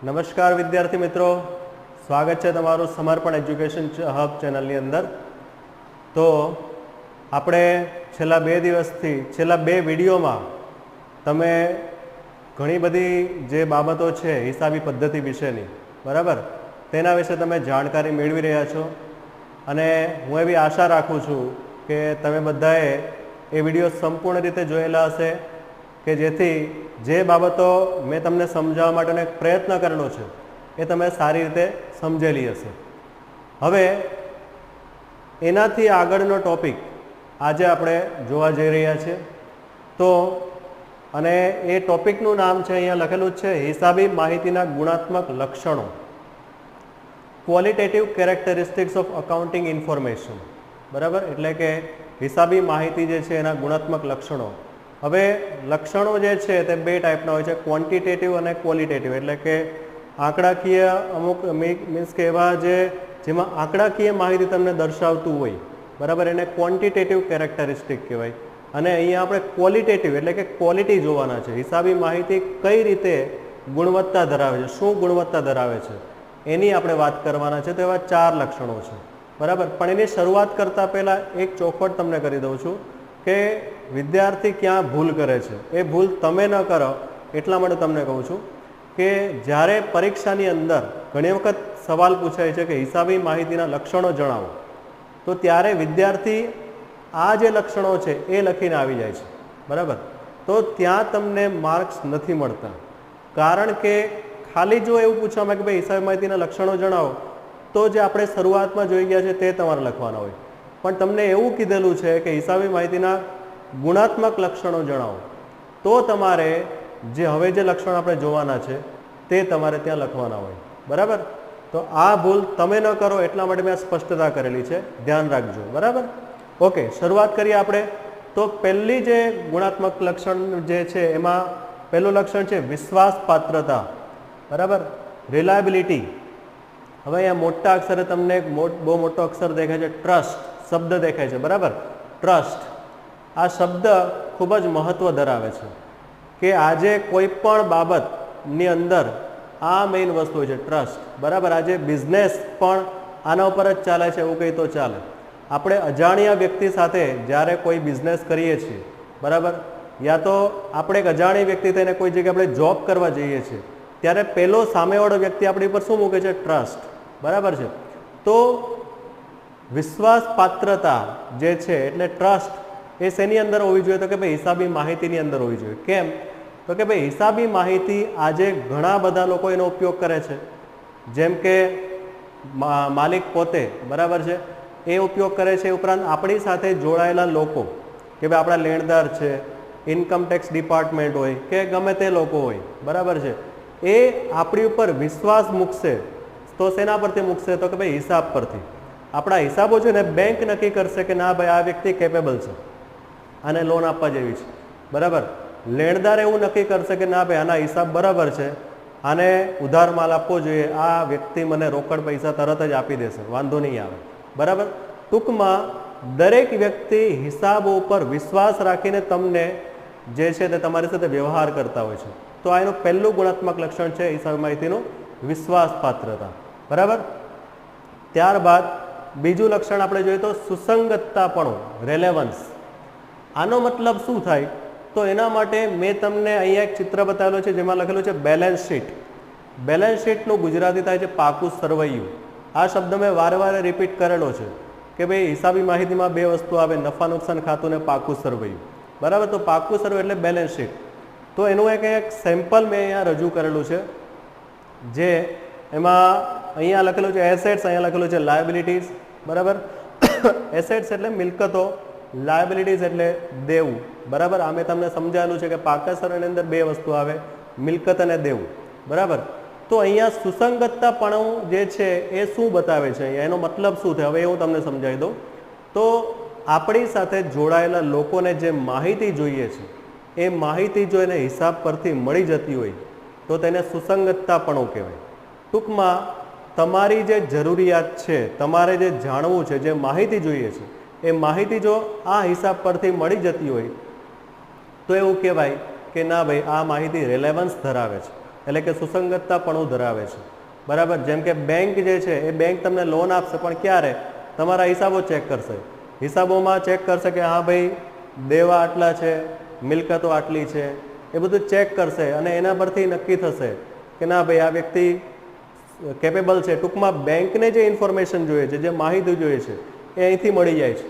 નમસ્કાર વિદ્યાર્થી મિત્રો, સ્વાગત છે તમારું સમર્પણ એજ્યુકેશન હબ ચેનલની અંદર। તો આપણે છેલ્લા 2 દિવસથી છેલ્લા 2 વિડીયોમાં તમે ઘણી બધી જે બાબતો છે હિસાબી પદ્ધતિ વિશેની, બરાબર, તેના વિશે તમે જાણકારી મેળવી રહ્યા છો અને હું એવી આશા રાખું છું કે તમે બધાએ એ વિડીયો સંપૂર્ણ રીતે જોયેલા હશે કે જેથી જે બાબતો મેં તમને સમજાવવા માટેનો એક પ્રયત્ન કરેલો છે એ તમે સારી રીતે સમજેલી હશે। હવે એનાથી આગળનો ટોપિક આજે આપણે જોવા જઈ રહ્યા છીએ। તો અને એ ટોપિકનું નામ છે, અહીંયા લખેલું છે, હિસાબી માહિતીના ગુણાત્મક લક્ષણો, qualitative characteristics of accounting information, બરાબર, એટલે કે હિસાબી માહિતી જે છે એના ગુણાત્મક લક્ષણો। હવે લક્ષણો જે છે તે 2 ટાઈપના હોય છે, ક્વોન્ટિટેટિવ અને ક્વોલિટેટિવ, એટલે કે આંકડાકીય અમુક મીન્સ કે એવા જેમાં આંકડાકીય માહિતી તમને દર્શાવતું હોય, બરાબર, એને ક્વોન્ટિટેટિવ કેરેક્ટરિસ્ટિક કહેવાય। અને અહીંયા આપણે ક્વોલિટેટિવ એટલે કે ક્વોલિટી જોવાના છે, હિસાબી માહિતી કઈ રીતે ગુણવત્તા ધરાવે છે, શું ગુણવત્તા ધરાવે છે એની આપણે વાત કરવાના છે। તો એવા 4 લક્ષણો છે, બરાબર। પણ એની શરૂઆત કરતા પહેલાં એક ચોખવટ તમને કરી દઉં છું કે વિદ્યાર્થી ક્યાં ભૂલ કરે છે, એ ભૂલ તમે ન કરો એટલા માટે તમને કહું છું કે જ્યારે પરીક્ષાની અંદર ઘણી વખત સવાલ પૂછાય છે કે હિસાબી માહિતીના લક્ષણો જણાવો, તો ત્યારે વિદ્યાર્થી આ જે લક્ષણો છે એ લખીને આવી જાય છે, બરાબર। તો ત્યાં તમને માર્ક્સ નથી મળતા, કારણ કે ખાલી જો એવું પૂછવામાં કે ભાઈ હિસાબી માહિતીના લક્ષણો જણાવો, તો જે આપણે શરૂઆતમાં જોઈ ગયા છે તે તમારે લખવાના હોય, પણ તમને એવું કીધેલું છે કે હિસાબી માહિતીના ગુણાત્મક લક્ષણો જણાવો, તો તમારે જે હવે જે લક્ષણો આપણે જોવાના છે તે તમારે ત્યાં લખવાના હોય, બરાબર। તો આ ભૂલ તમે ન કરો એટલા માટે મેં સ્પષ્ટતા કરેલી છે, ધ્યાન રાખજો, બરાબર। ઓકે, શરૂઆત કરીએ આપણે। તો પહેલી જે ગુણાત્મક લક્ષણ જે છે એમાં પહેલું લક્ષણ છે વિશ્વાસપાત્રતા, બરાબર, રિલાયબિલિટી। હવે અહીંયા મોટા અક્ષરે તમને એક બહુ મોટો અક્ષર દેખાય છે, ટ્રસ્ટ શબ્દ દેખાય છે, બરાબર, ટ્રસ્ટ। આ શબ્દ ખૂબ જ મહત્વ ધરાવે છે કે આજે કોઈ પણ બાબતની અંદર આ મેઇન વસ્તુ હોય છે, ટ્રસ્ટ, બરાબર। આજે બિઝનેસ પણ આના ઉપર જ ચાલે છે એવું કંઈ તો ચાલે। આપણે અજાણ્યા વ્યક્તિ સાથે જ્યારે કોઈ બિઝનેસ કરીએ છીએ, બરાબર, યા તો આપણે એક અજાણી વ્યક્તિ થઈને કોઈ જગ્યાએ આપણે જોબ કરવા જઈએ છીએ, ત્યારે પેલો સામેવાળો વ્યક્તિ આપણી ઉપર શું મૂકે છે? ટ્રસ્ટ, બરાબર છે। તો વિશ્વાસપાત્રતા જે છે એટલે ટ્રસ્ટ એ શેની અંદર હોવી જોઈએ? તો કે ભાઈ હિસાબી માહિતીની અંદર હોવી જોઈએ। કેમ? તો કે ભાઈ હિસાબી માહિતી આજે ઘણા બધા લોકો એનો ઉપયોગ કરે છે, જેમ કે માલિક પોતે, બરાબર છે, એ ઉપયોગ કરે છે, ઉપરાંત આપણી સાથે જોડાયેલા લોકો કે ભાઈ આપણા લેણદાર છે, ઇન્કમટેક્સ ડિપાર્ટમેન્ટ હોય કે ગમે તે લોકો હોય, બરાબર છે, એ આપણી ઉપર વિશ્વાસ મૂકશે તો શેના પરથી મૂકશે? તો કે ભાઈ હિસાબ પરથી। આપણા હિસાબો છે ને બેંક નક્કી કરશે કે ના ભાઈ આ વ્યક્તિ કેપેબલ છે, આને લોન આપવા જેવી છે, બરાબર। લેણદાર એવું નક્કી કરશે કે ના ભાઈ આના હિસાબ બરાબર છે, આને ઉધાર માલ આપવો જોઈએ, આ વ્યક્તિ મને રોકડ પૈસા તરત જ આપી દેશે, વાંધો નહીં આવે, બરાબર। ટૂંકમાં દરેક વ્યક્તિ હિસાબો ઉપર વિશ્વાસ રાખીને તમને જે છે તે તમારી સાથે વ્યવહાર કરતા હોય છે। તો આ એનું પહેલું ગુણાત્મક લક્ષણ છે હિસાબી માહિતીનું, વિશ્વાસપાત્રતા, બરાબર। ત્યારબાદ બીજું લક્ષણ આપણે જોઈએ તો સુસંગતતાપણું, રેલેવન્સ। આનો મતલબ શું થાય? તો એના માટે મેં તમને અહીંયા એક ચિત્ર બતાવેલું છે જેમાં લખેલું છે બેલેન્સ શીટ। બેલેન્સ શીટનું ગુજરાતી થાય છે પાકું સરવૈયું। આ શબ્દ મેં વારે વારે રિપીટ કરેલો છે કે ભાઈ હિસાબી માહિતીમાં 2 વસ્તુ આવે, નફા નુકસાન ખાતું ને પાકું સરવૈયું, બરાબર। તો પાકું સરવૈયું એટલે બેલેન્સ શીટ। તો એનું એક સેમ્પલ મેં અહીંયા રજૂ કરેલું છે, જે એમાં અહીંયા લખેલું છે એસેટ્સ, અહીંયા લખેલું છે લાયબિલિટીઝ, બરાબર। એસેટ્સ એટલે મિલકતો, લાયબિલિટીઝ એટલે દેવું, બરાબર। આ મેં તમને સમજાવેલું છે કે પાકા સરવૈયાની અંદર 2 વસ્તુ આવે, મિલકત અને દેવું, બરાબર। તો અહીંયા સુસંગતતાપણું જે છે એ શું બતાવે છે? અહીંયા એનો મતલબ શું થાય? હવે હું તમને સમજાવી દઉં। તો આપણી સાથે જોડાયેલા લોકોને જે માહિતી જોઈએ છે એ માહિતી જો એને હિસાબ પરથી મળી જતી હોય તો તેને સુસંગતતાપણું કહેવાય। ટૂંકમાં તમારી જે જરૂરિયાત છે, તમારે જે જાણવું છે, જે માહિતી જોઈએ છે, એ માહિતી જો આ હિસાબ પરથી મળી જતી હોય તો એવું કહેવાય કે ના ભાઈ આ માહિતી રિલેવન્સ ધરાવે છે, એટલે કે સુસંગતતાપણું ધરાવે છે, બરાબર. જેમ કે બેંક જે છે એ બેંક તમને લોન આપશે, પણ ક્યારે? તમારા હિસાબો ચેક કરશે, હિસાબોમાં ચેક કરશે કે હા ભાઈ દેવા આટલા છે, મિલકતો આટલી છે, એ બધું ચેક કરશે અને એના પરથી નક્કી થશે કે ના ભાઈ આ વ્યક્તિ કેપેબલ છે. ટૂંકમાં બેંકને જે ઇન્ફોર્મેશન જોઈએ છે, જે માહિતી જોઈએ છે એ અહીંથી મળી જાય છે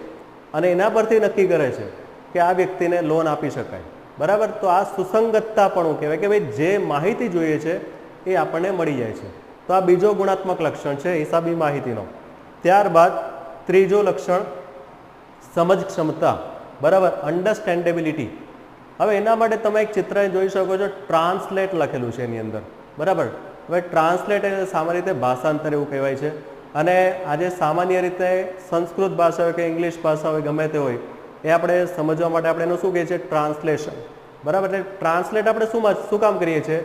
અને એના પરથી નક્કી કરે છે કે આ વ્યક્તિને લોન આપી શકાય, બરાબર. તો આ સુસંગતતાપણું કહેવાય કે ભાઈ જે માહિતી જોઈએ છે એ આપણને મળી જાય છે. તો આ બીજો ગુણાત્મક લક્ષણ છે હિસાબી માહિતીનો. ત્યારબાદ ત્રીજો લક્ષણ સમજ ક્ષમતા, બરાબર, અન્ડરસ્ટેન્ડેબિલિટી. હવે એના માટે તમે એક ચિત્ર જોઈ શકો છો, ટ્રાન્સલેટ લખેલું છે એની અંદર, બરાબર. હવે ટ્રાન્સલેટ એટલે સામાન્ય રીતે ભાષાંતર એવું કહેવાય છે. અને આજે સામાન્ય રીતે સંસ્કૃત ભાષા હોય કે ઇંગ્લિશ ભાષા હોય, ગમે તે હોય, એ આપણે સમજવા માટે આપણે એનું શું કહીએ છીએ? ટ્રાન્સલેશન, બરાબર. એટલે ટ્રાન્સલેટ આપણે શું કામ કરીએ છીએ?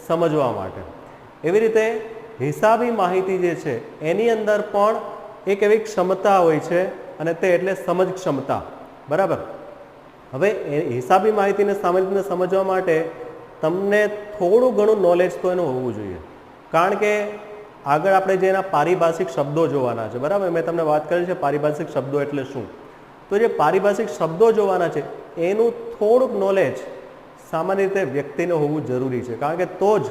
સમજવા માટે. એવી રીતે હિસાબી માહિતી જે છે એની અંદર પણ એક એવી ક્ષમતા હોય છે અને તે એટલે સમજ ક્ષમતા, બરાબર. હવે હિસાબી માહિતીને સામાન્ય રીતે સમજવા માટે તમને થોડું ઘણું નોલેજ તો એનું હોવું જોઈએ, કારણ કે આગળ આપણે જે એના પારિભાષિક શબ્દો જોવાના છે, બરાબર. મેં તમને વાત કરી છે પારિભાષિક શબ્દો એટલે શું. તો જે પારિભાષિક શબ્દો જોવાના છે એનું થોડુંક નોલેજ સામાન્ય રીતે વ્યક્તિને હોવું જરૂરી છે, કારણ કે તો જ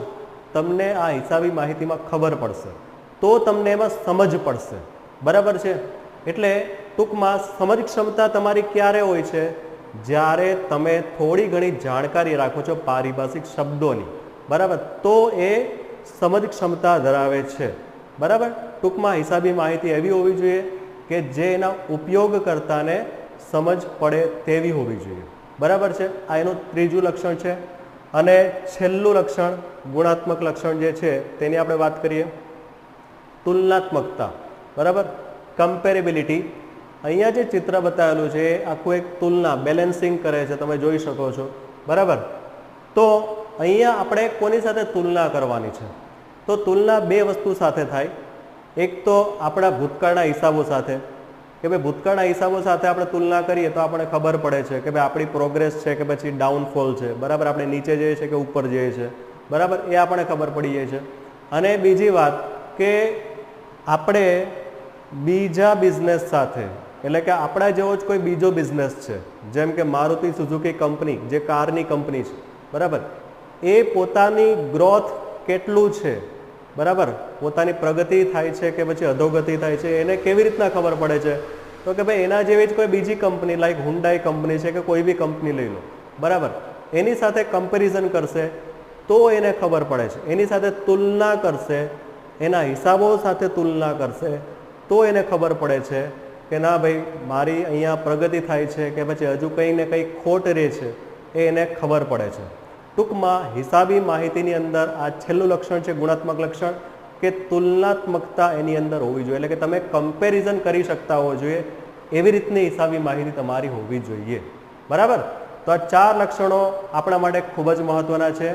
તમને આ હિસાબી માહિતીમાં ખબર પડશે, તો તમને એમાં સમજ પડશે, બરાબર છે. એટલે ટૂંકમાં સમજ ક્ષમતા તમારી ક્યારે હોય છે? જ્યારે તમે થોડી ઘણી જાણકારી રાખો છો પારિભાષિક શબ્દોની, બરાબર, તો એ સમજ ક્ષમતા ધરાવે છે, બરાબર. ટૂંકમાં હિસાબી માહિતી એવી હોવી જોઈએ કે જે એના ઉપયોગકર્તાને સમજ પડે તેવી હોવી જોઈએ, બરાબર છે. આ એનું ત્રીજું લક્ષણ છે. અને છેલ્લું લક્ષણ, ગુણાત્મક લક્ષણ જે છે તેની આપણે વાત કરીએ, તુલનાત્મકતા, બરાબર, કમ્પેરેબિલિટી. અહીંયા જે ચિત્ર બતાવેલું છે એ આખું એક તુલના, બેલેન્સિંગ કરે છે, તમે જોઈ શકો છો, બરાબર. તો અહીંયા આપણે કોની સાથે તુલના કરવાની છે? તો તુલના બે વસ્તુ સાથે થાય. એક તો આપણા ભૂતકાળના હિસાબો સાથે, કે ભાઈ ભૂતકાળના હિસાબો સાથે આપણે તુલના કરીએ તો આપણને ખબર પડે છે કે ભાઈ આપણી પ્રોગ્રેસ છે કે પછી ડાઉનફોલ છે, બરાબર, આપણે નીચે જઈએ છીએ કે ઉપર જઈએ છીએ, બરાબર, એ આપણને ખબર પડી જાય છે. અને બીજી વાત કે આપણે બીજા બિઝનેસ સાથે, એટલે કે આપણા જેવો જ કોઈ બીજો બિઝનેસ છે, જેમ કે મારુતિ સુઝુકી કંપની જે કારની કંપની છે, બરાબર, એ પોતાની ગ્રોથ કેટલું છે, બરાબર, પોતાની પ્રગતિ થાય છે કે પછી અધોગતિ થાય છે, એને કેવી રીતના ખબર પડે છે? તો કે ભાઈ એના જેવી જ કોઈ બીજી કંપની લાઈક હુન્ડાઈ કંપની છે કે કોઈ બી કંપની લઈ લો, બરાબર, એની સાથે કમ્પેરિઝન કરશે તો એને ખબર પડે છે. એની સાથે તુલના કરશે, એના હિસાબો સાથે તુલના કરશે તો એને ખબર પડે છે કે ના ભાઈ મારી અહીંયા પ્રગતિ થાય છે કે પછી હજુ કંઈ ને કંઈ ખોટ રહે છે, એ એને ખબર પડે છે. ટૂંકમાં હિસાબી માહિતીની અંદર આ છેલ્લું લક્ષણ છે ગુણાત્મક લક્ષણ, કે તુલનાત્મકતા એની અંદર હોવી જોઈએ, એટલે કે તમે કમ્પેરિઝન કરી શકતા હોવો જોઈએ, એવી રીતની હિસાબી માહિતી તમારી હોવી જોઈએ, બરાબર. તો આ ચાર લક્ષણો આપણા માટે ખૂબ જ મહત્વના છે.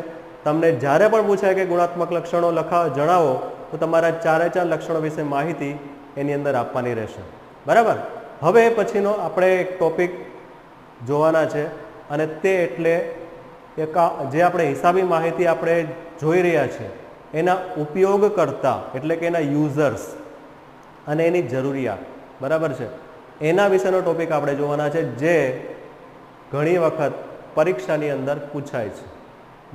તમને જ્યારે પણ પૂછાય કે ગુણાત્મક લક્ષણો જણાવો તો તમારા ચારે ચાર લક્ષણો વિશે માહિતી એની અંદર આપવાની રહેશે, બરાબર. હવે પછીનો આપણે એક ટોપિક જોવાના છે અને તે એટલે જે આપણે હિસાબી માહિતી આપણે જોઈ રહ્યા છીએ એના ઉપયોગકર્તા એટલે કે એના યુઝર્સ અને એની જરૂરિયાત, બરાબર છે, એના વિશેનો ટોપિક આપણે જોવાના છે, જે ઘણી વખત પરીક્ષાની અંદર પૂછાય છે.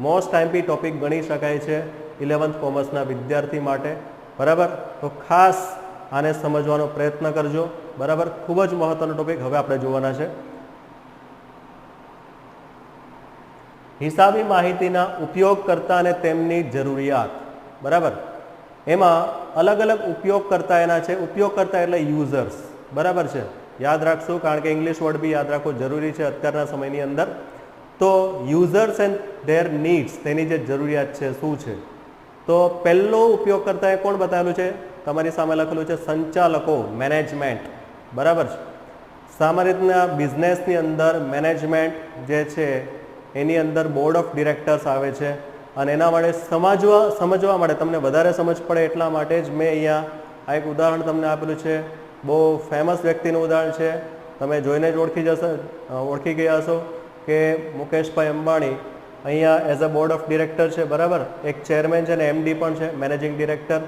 મોસ્ટ આઈએમપી ટોપિક ગણી શકાય છે 11th કોમર્સના વિદ્યાર્થી માટે, બરાબર. તો ખાસ આને સમજવાનો પ્રયત્ન કરજો, બરાબર. ખૂબ જ મહત્વનો ટોપિક હવે આપણે જોવાના છે. હિસાબી માહિતીના ઉપયોગકર્તા અને તેમની જરૂરિયાત, બરાબર. એમાં અલગ અલગ ઉપયોગકર્તા એના છે. ઉપયોગકર્તા એટલે યુઝર્સ, બરાબર છે, યાદ રાખશું, કારણ કે ઇંગ્લિશ વર્ડ બી યાદ રાખવો જરૂરી છે અત્યારના સમયની અંદર. તો યુઝર્સ એન્ડ ધેર નીડ્સ, તેની જે જરૂરિયાત છે શું છે? તો પહેલો ઉપયોગકર્તા એ કોણ બતાવેલું છે? તમારી સામે લખેલું છે સંચાલકો, મેનેજમેન્ટ, બરાબર છે. સામાન્ય રીતના બિઝનેસની અંદર મેનેજમેન્ટ જે છે એની અંદર બોર્ડ ઓફ ડિરેક્ટર્સ આવે છે અને એના માટે સમજવા માટે તમને વધારે સમજ પડે એટલા માટે જ મેં અહીંયા આ એક ઉદાહરણ તમને આપેલું છે. બહુ ફેમસ વ્યક્તિનું ઉદાહરણ છે, તમે જોઈને જ ઓળખી ગયા હશો કે મુકેશભાઈ અંબાણી અહીંયા as a board of director છે, બરાબર. એક ચેરમેન છે અને એમડી પણ છે, મેનેજિંગ ડિરેક્ટર,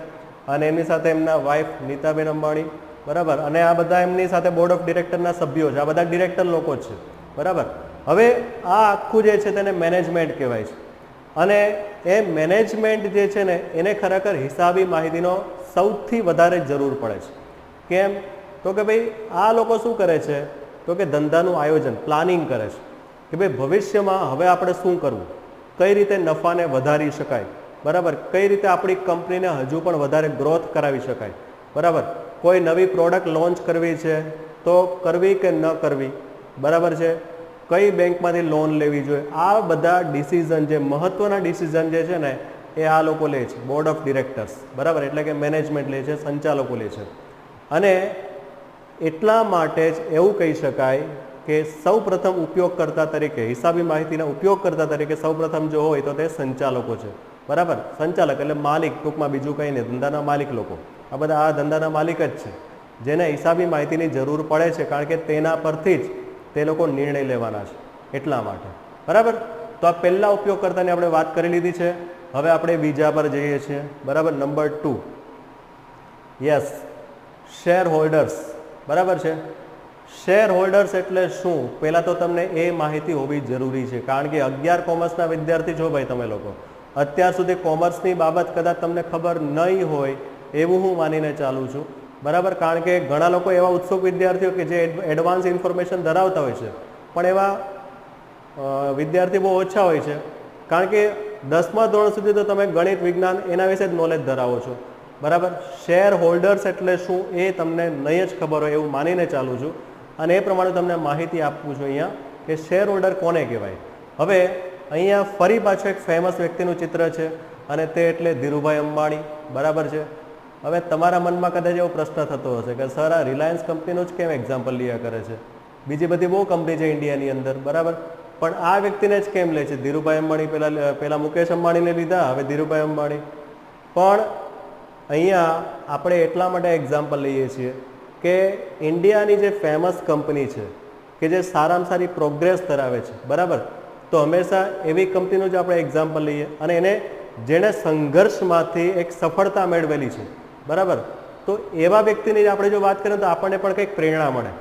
અને એમની સાથે એમના વાઇફ નીતાબેન અંબાણી, બરાબર. અને આ બધા એમની સાથે બોર્ડ ઓફ ડિરેક્ટરના સભ્યો છે, આ બધા ડિરેક્ટર લોકો જ છે, બરાબર. હવે આ આખું જે છે તેને મેનેજમેન્ટ કહેવાય છે, અને એ મેનેજમેન્ટ જે છે ને એને ખરેખર હિસાબી માહિતીનો સૌથી વધારે જરૂર પડે છે. કેમ? તો કે ભાઈ આ લોકો શું કરે છે તો કે ધંધાનું આયોજન, પ્લાનિંગ કરે છે કે ભાઈ ભવિષ્યમાં હવે આપણે શું કરવું, કઈ રીતે નફાને વધારી શકાય, બરાબર. કઈ રીતે આપણી કંપનીને હજુ પણ વધારે ગ્રોથ કરાવી શકાય, બરાબર. કોઈ નવી પ્રોડક્ટ લોન્ચ કરવી છે તો કરવી કે ન કરવી, બરાબર છે. કઈ બેંકમાંથી લોન લેવી જોઈએ, આ બધા ડિસિઝન, જે મહત્વના ડિસિઝન જે છે ને એ આ લોકો લે છે, બોર્ડ ઓફ ડિરેક્ટર્સ, બરાબર. એટલે કે મેનેજમેન્ટ લે છે, સંચાલકો લે છે. અને એટલા માટે જ એવું કહી શકાય કે સૌ પ્રથમ ઉપયોગકર્તા તરીકે, હિસાબી માહિતીના ઉપયોગકર્તા તરીકે સૌ પ્રથમ જો હોય તો તે સંચાલકો છે, બરાબર. સંચાલક એટલે માલિક, ટૂંકમાં બીજું કંઈ નહીં, ધંધાના માલિક લોકો. આ બધા આ ધંધાના માલિક જ છે, જેને હિસાબી માહિતીની જરૂર પડે છે, કારણ કે તેના પરથી જ તે લોકો નિર્ણય લેવાના છે, એટલા માટે, બરાબર. તો આ પહેલા ઉપયોગકર્તાની આપણે વાત કરી લીધી છે. હવે આપણે બીજા પર જઈએ છીએ, બરાબર. નંબર 2, યસ, શેર હોલ્ડર્સ, બરાબર છે. શેર હોલ્ડર્સ એટલે શું? પહેલાં તો તમને એ માહિતી હોવી જરૂરી છે, કારણ કે 11 કોમર્સના વિદ્યાર્થી છો ભાઈ તમે લોકો. અત્યાર સુધી કોમર્સની બાબત કદાચ તમને ખબર નહીં હોય એવું હું માનીને ચાલું છું, બરાબર. કારણ કે ઘણા લોકો એવા ઉત્સુક વિદ્યાર્થીઓ કે જે એડવાન્સ ઇન્ફોર્મેશન ધરાવતા હોય છે, પણ એવા વિદ્યાર્થી બહુ ઓછા હોય છે, કારણ કે 10મા ધોરણ સુધી તો તમે ગણિત, વિજ્ઞાન એના વિશે જ નોલેજ ધરાવો છો, બરાબર. શેર હોલ્ડર્સ એટલે શું એ તમને નહીં જ ખબર હોય એવું માનીને ચાલું છું, અને એ પ્રમાણે તમને માહિતી આપું છું અહીંયા કે શેર હોલ્ડર કોને કહેવાય. હવે અહીંયા ફરી પાછું એક ફેમસ વ્યક્તિનું ચિત્ર છે, અને તે એટલે ધીરુભાઈ અંબાણી, બરાબર છે. હવે તમારા મનમાં કદાચ એવો પ્રશ્ન થતો હશે કે સર આ રિલાયન્સ કંપનીનું જ કેમ એક્ઝામ્પલ લીયા કરે છે, બીજી બધી બહુ કંપની છે ઇન્ડિયાની અંદર, બરાબર. પણ આ વ્યક્તિને જ કેમ લે છે? ધીરુભાઈ અંબાણી પહેલાં મુકેશ અંબાણીને લીધા, હવે ધીરુભાઈ અંબાણી. પણ અહીંયા આપણે એટલા માટે એક્ઝામ્પલ લઈએ છીએ કે ઇન્ડિયાની જે ફેમસ કંપની છે કે જે સારામાં સારી પ્રોગ્રેસ ધરાવે છે, બરાબર. તો હંમેશા એવી કંપનીનું જ આપણે એક્ઝામ્પલ લઈએ, અને એને જેણે સંઘર્ષમાંથી એક સફળતા મેળવેલી છે, બરાબર. તો એવા વ્યક્તિની આપણે જો વાત કરીએ તો આપણને પણ કંઈક પ્રેરણા મળે,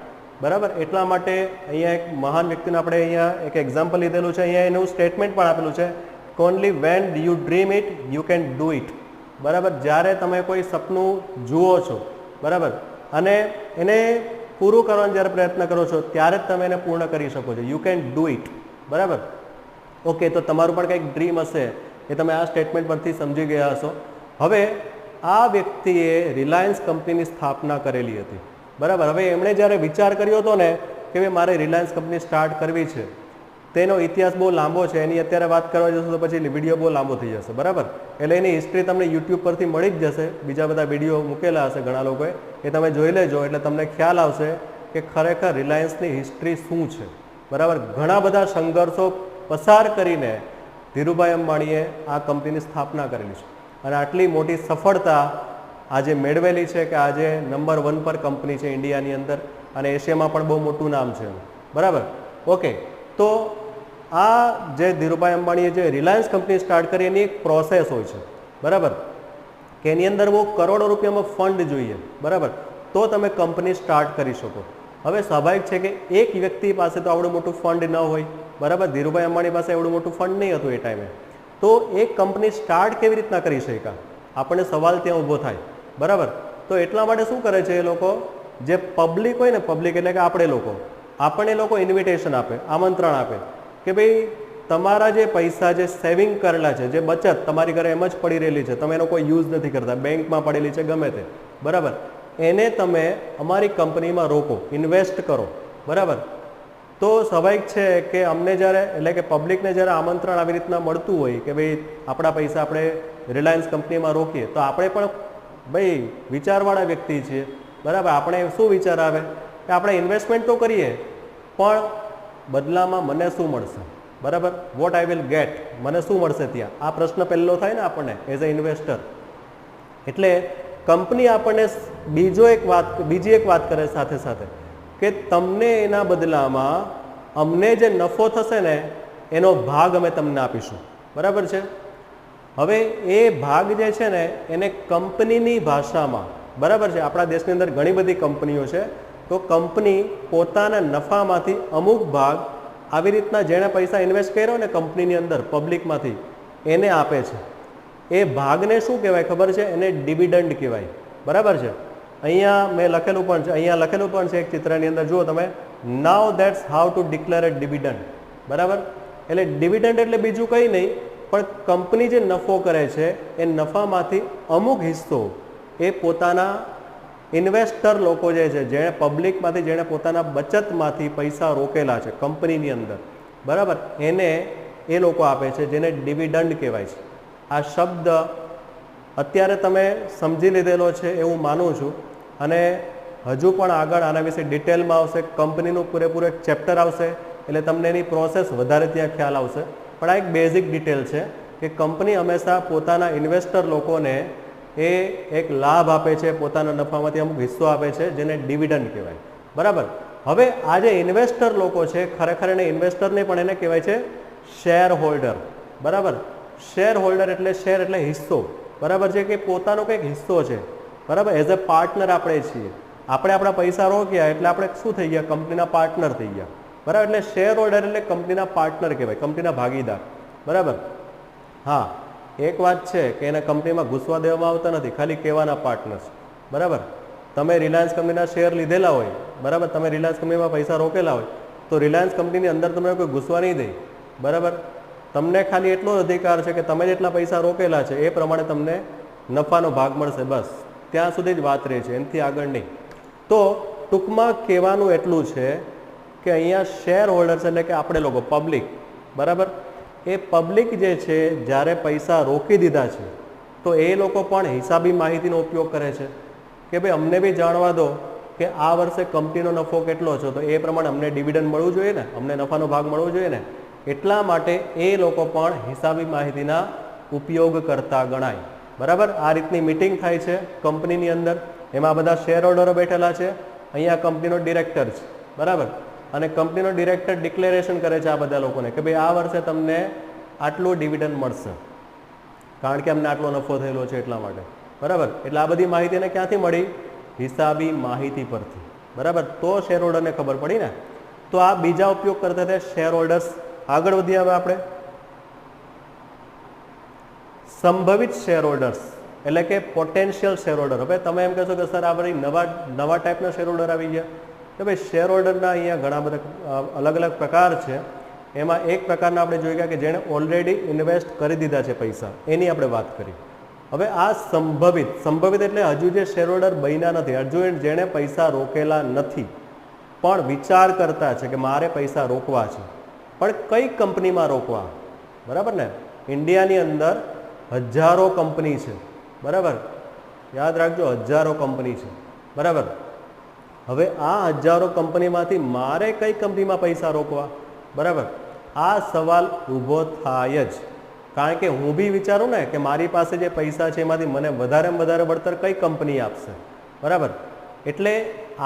બરાબર. એટલા માટે અહીંયા એક મહાન વ્યક્તિનું આપણે અહીંયા એક એક્ઝામ્પલ લીધેલું છે. અહીંયા એનું સ્ટેટમેન્ટ પણ આપેલું છે કે only when you dream it you can do it, બરાબર. જ્યારે તમે કોઈ સપનું જુઓ છો, બરાબર, અને એને પૂરું કરવાનો જ્યારે પ્રયત્ન કરો છો ત્યારે જ તમે એને પૂર્ણ કરી શકો છો. યુ કેન ડુ ઇટ, બરાબર. ઓકે, તો તમારું પણ કંઈક ડ્રીમ હશે એ તમે આ સ્ટેટમેન્ટ પરથી સમજી ગયા હશો. હવે આ વ્યક્તિએ રિલાયન્સ કંપનીની સ્થાપના કરેલી હતી, બરાબર. હવે એમણે જ્યારે વિચાર કર્યો હતો ને કે ભાઈ મારે રિલાયન્સ કંપની સ્ટાર્ટ કરવી છે, તેનો ઇતિહાસ બહુ લાંબો છે, એની અત્યારે વાત કરવા જશો તો પછી વિડીયો બહુ લાંબો થઈ જશે, બરાબર. એટલે એની હિસ્ટ્રી તમને યુટ્યુબ પરથી મળી જ જશે, બીજા બધા વિડીયો મૂકેલા હશે ઘણા લોકોએ, એ તમે જોઈ લેજો એટલે તમને ખ્યાલ આવશે કે ખરેખર રિલાયન્સની હિસ્ટ્રી શું છે, બરાબર. ઘણા બધા સંઘર્ષો પસાર કરીને ધીરુભાઈ અંબાણીએ આ કંપનીની સ્થાપના કરેલી છે, અને આટલી મોટી સફળતા આજે મેળવેલી છે કે આજે નંબર 1 પર કંપની છે ઇન્ડિયાની અંદર, અને એશિયામાં પણ બહુ મોટું નામ છે, બરાબર. ઓકે, તો આ જે ધીરુભાઈ અંબાણીએ જે રિલાયન્સ કંપની સ્ટાર્ટ કરી એની એક પ્રોસેસ હોય છે, બરાબર, કે એની અંદર બહુ કરોડો રૂપિયામાં ફંડ જોઈએ, બરાબર, તો તમે કંપની સ્ટાર્ટ કરી શકો. હવે સ્વાભાવિક છે કે એક વ્યક્તિ પાસે તો આવડું મોટું ફંડ ન હોય, બરાબર. ધીરુભાઈ અંબાણી પાસે એવડું મોટું ફંડ નહીં હતું એ ટાઈમે, તો એક કંપની સ્ટાર્ટ કેવી રીતના કરી શક્યા? આપણને સવાલ ત્યાં ઊભો થાય, બરાબર. તો એટલા માટે શું કરે છે એ લોકો, જે પબ્લિક હોય ને, પબ્લિક એટલે કે આપણે લોકો, આપણને લોકો ઇન્વિટેશન આપે, આમંત્રણ આપે કે ભાઈ તમારા જે પૈસા જે સેવિંગ કરેલા છે, જે બચત તમારી ઘરે એમ જ પડી રહેલી છે, તમે એનો કોઈ યુઝ નથી કરતા, બેંકમાં પડેલી છે, ગમે તે, બરાબર, એને તમે અમારી કંપનીમાં રોકો, ઇન્વેસ્ટ કરો, બરાબર. તો સ્વાભાવિક છે કે અમને જ્યારે, એટલે કે પબ્લિકને જ્યારે આમંત્રણ આવી રીતના મળતું હોય કે ભાઈ આપણા પૈસા આપણે રિલાયન્સ કંપનીમાં રોકીએ, તો આપણે પણ ભાઈ વિચારવાળા વ્યક્તિ છીએ, બરાબર. આપણે શું વિચાર આવે કે આપણે ઇન્વેસ્ટમેન્ટ તો કરીએ, પણ બદલામાં મને શું મળશે, બરાબર. વોટ આઈ વિલ ગેટ, મને શું મળશે ત્યાં, આ પ્રશ્ન પહેલો થાય ને આપણને એઝ અ ઇન્વેસ્ટર. એટલે કંપની આપણને બીજી એક વાત કરે સાથે સાથે કે તમને એના બદલામાં અમને જે નફો થશે ને એનો ભાગ અમે તમને આપીશું, બરાબર છે। હવે એ ભાગ જે છે ને એને કંપનીની ભાષામાં, બરાબર છે, આપણા દેશની અંદર ઘણી બધી કંપનીઓ છે, તો કંપની પોતાના નફામાંથી અમુક ભાગ આવી રીતના જેણે પૈસા ઇન્વેસ્ટ કર્યો ને કંપનીની અંદર પબ્લિકમાંથી એને આપે છે। એ ભાગને શું કહેવાય ખબર છે? એને ડિવિડન્ડ કહેવાય, બરાબર છે। અહીંયા મેં લખેલું પણ છે, અહીંયા લખેલું પણ છે એક ચિત્રની અંદર જુઓ તમે, now that's how to declare a dividend, બરાબર। એટલે ડિવિડન્ડ એટલે બીજું કંઈ નહીં પણ કંપની જે નફો કરે છે એ નફામાંથી અમુક હિસ્સો એ પોતાના ઇન્વેસ્ટર લોકો જે છે, જેણે પબ્લિકમાંથી, જેણે પોતાના બચતમાંથી પૈસા રોકેલા છે કંપનીની અંદર, બરાબર, એને એ લોકો આપે છે, જેને ડિવિડન્ડ કહેવાય છે। આ શબ્દ અત્યારે તમે સમજી લીધેલો છે એવું માનું છું, અને હજુ પણ આગળ આના વિશે ડિટેલમાં આવશે, કંપનીનું પૂરેપૂરું એક ચેપ્ટર આવશે, એટલે તમને એની પ્રોસેસ વધારે ત્યાં ખ્યાલ આવશે। પણ આ એક બેઝિક ડિટેલ છે કે કંપની હંમેશા પોતાના ઇન્વેસ્ટર લોકોને એ એક લાભ આપે છે, પોતાના નફામાંથી અમુક હિસ્સો આપે છે, જેને ડિવિડન્ડ કહેવાય, બરાબર। હવે આ જે ઇન્વેસ્ટર લોકો છે, ખરેખર એને ઇન્વેસ્ટરને પણ એને કહેવાય છે શેર હોલ્ડર, બરાબર। શેર હોલ્ડર એટલે શેર એટલે હિસ્સો, બરાબર છે, કે પોતાનો કંઈક હિસ્સો છે, બરાબર। એઝ અ પાર્ટનર આપણે છીએ, આપણે આપણા પૈસા રોક્યા એટલે આપણે શું થઈ ગયા? કંપનીના પાર્ટનર થઈ ગયા, બરાબર। એટલે શેર હોલ્ડર એટલે કંપનીના પાર્ટનર કહેવાય, કંપનીના ભાગીદાર, બરાબર। હા, એક વાત છે કે એને કંપનીમાં ઘૂસવા દેવામાં આવતા નથી, ખાલી કહેવાના પાર્ટનર્સ, બરાબર। તમે રિલાયન્સ કંપનીના શેર લીધેલા હોય, બરાબર, તમે રિલાયન્સ કંપનીમાં પૈસા રોકેલા હોય તો રિલાયન્સ કંપનીની અંદર તમને કોઈ ઘૂસવા નહીં દે, બરાબર। તમને ખાલી એટલો અધિકાર છે કે તમે જેટલા પૈસા રોકેલા છે એ પ્રમાણે તમને નફાનો ભાગ મળશે, બસ ત્યાં સુધી જ વાત રહે છે, એનાથી આગળ નહીં। તો ટૂંકમાં કહેવાનું એટલું છે કે અહીંયા શેર હોલ્ડર્સ એટલે કે આપણે લોકો પબ્લિક, બરાબર, એ પબ્લિક જે છે જ્યારે પૈસા રોકી દીધા છે તો એ લોકો પણ હિસાબી માહિતીનો ઉપયોગ કરે છે કે ભાઈ અમને બી જાણવા દો કે આ વર્ષે કંપનીનો નફો કેટલો છે, તો એ પ્રમાણે અમને ડિવિડન્ડ મળવું જોઈએ ને, અમને નફાનો ભાગ મળવો જોઈએ ને, એટલા માટે એ લોકો પણ હિસાબી માહિતીના ઉપયોગ કરતા ગણાય, બરાબર। આ રીતની મિટિંગ થાય છે કંપનીની અંદર, એમાં બધા શેર હોલ્ડરો બેઠેલા છે, અહીંયા કંપનીનો ડિરેક્ટર છે, બરાબર, અને કંપનીનો ડિરેક્ટર ડિક્લેરેશન કરે છે આ બધા લોકોને કે ભાઈ આ વર્ષે તમને આટલું ડિવિડન્ડ મળશે, કારણ કે અમને આટલો નફો થયેલો છે એટલા માટે, બરાબર। એટલે આ બધી માહિતી એને ક્યાંથી મળી? હિસાબી માહિતી પરથી, બરાબર। તો શેર હોલ્ડરને ખબર પડી ને। તો આ બીજા ઉપયોગ કરતા હતા શેર હોલ્ડર્સ। આગળ વધીએ હવે આપણે સંભવિત શેર હોલ્ડર્સ એટલે કે પોટેન્શિયલ શેર હોલ્ડર। હવે તમે એમ કહેશો કે સર આ બધી નવા ટાઈપના શેર હોલ્ડર આવી ગયા, કે ભાઈ શેર હોલ્ડરના અહીંયા ઘણા બધા અલગ અલગ પ્રકાર છે, એમાં એક પ્રકારના આપણે જોઈ ગયા કે જેણે ઓલરેડી ઇન્વેસ્ટ કરી દીધા છે પૈસા, એની આપણે વાત કરી। હવે આ સંભવિત એટલે હજુ જે શેર હોલ્ડર બન્યા નથી, હજુ જેણે પૈસા રોકેલા નથી પણ વિચાર કરતા છે કે મારે પૈસા રોકવા છે, પણ કઈ કંપનીમાં રોકવા, બરાબર ને। ઇન્ડિયાની અંદર હજારો કંપની છે, બરાબર, યાદ રાખજો હજારો કંપની છે, બરાબર। હવે આ હજારો કંપનીમાંથી મારે કઈ કંપનીમાં પૈસા રોકવા, બરાબર, આ સવાલ ઊભો થાય જ, કારણ કે હું બી વિચારું ને કે મારી પાસે જે પૈસા છે એમાંથી મને વધારેમાં વધારે વળતર કઈ કંપની આપશે, બરાબર। એટલે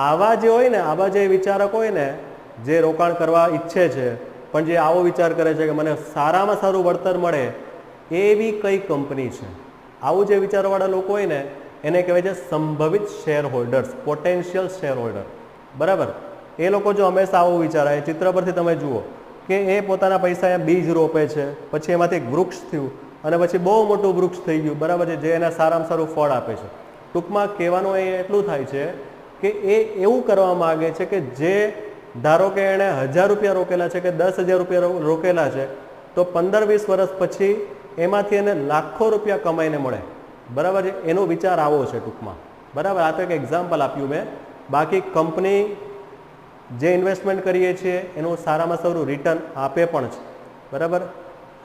આવા જે હોય ને, આવા જે વિચારક હોય ને, જે રોકાણ કરવા ઈચ્છે છે પણ જે આવો વિચાર કરે છે કે મને સારામાં સારું વળતર મળે એવી કઈ કંપની છે, આવું જે વિચારવાળા લોકો હોય ને એને કહેવાય છે સંભવિત share holders, potential share holder, બરાબર। એ લોકો જો હંમેશા આવું વિચારે, ચિત્ર પરથી તમે જુઓ કે એ પોતાના પૈસા બીજ રોપે છે, પછી એમાંથી એક વૃક્ષ થયું અને પછી બહુ મોટું વૃક્ષ થઈ ગયું, બરાબર છે, જે એને સારામાં સારું ફળ આપે છે। ટૂંકમાં કહેવાનું એ એટલું થાય છે કે એ એવું કરવા માગે છે કે જે ધારો કે એણે 1000 રૂપિયા રોકેલા છે કે 10,000 રૂપિયા રોકેલા છે, તો 15-20 વર્ષ પછી એમાંથી એને લાખો રૂપિયા કમાઈને મળે, બરાબર છે, એનો વિચાર આવો છે ટૂંકમાં, બરાબર। આ તો એક એક્ઝામ્પલ આપ્યું મેં, બાકી કંપની જે ઇન્વેસ્ટમેન્ટ કરીએ છીએ એનું સારામાં સારું રિટર્ન આપે પણ છે, બરાબર।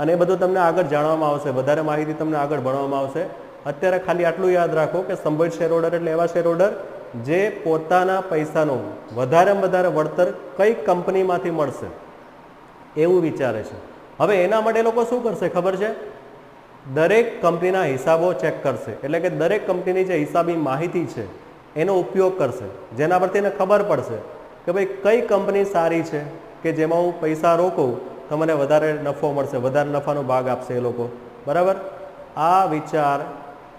અને એ બધું તમને આગળ જાણવામાં આવશે, વધારે માહિતી તમને આગળ ભણવામાં આવશે। અત્યારે ખાલી આટલું યાદ રાખો કે સંભવિત શેર હોલ્ડર એટલે એવા શેર હોલ્ડર જે પોતાના પૈસાનું વધારેમાં વધારે વળતર કઈ કંપનીમાંથી મળશે એવું વિચારે છે। હવે એના માટે લોકો શું કરશે ખબર છે? દરેક કંપનીના હિસાબો ચેક કરશે, એટલે કે દરેક કંપનીની જે હિસાબી માહિતી છે એનો ઉપયોગ કરશે, જેના પરથી એને ખબર પડશે કે ભાઈ કઈ કંપની સારી છે કે જેમાં હું પૈસા રોકું તો મને વધારે નફો મળશે, વધારે નફાનો ભાગ આપશે એ લોકો, બરાબર. આ વિચાર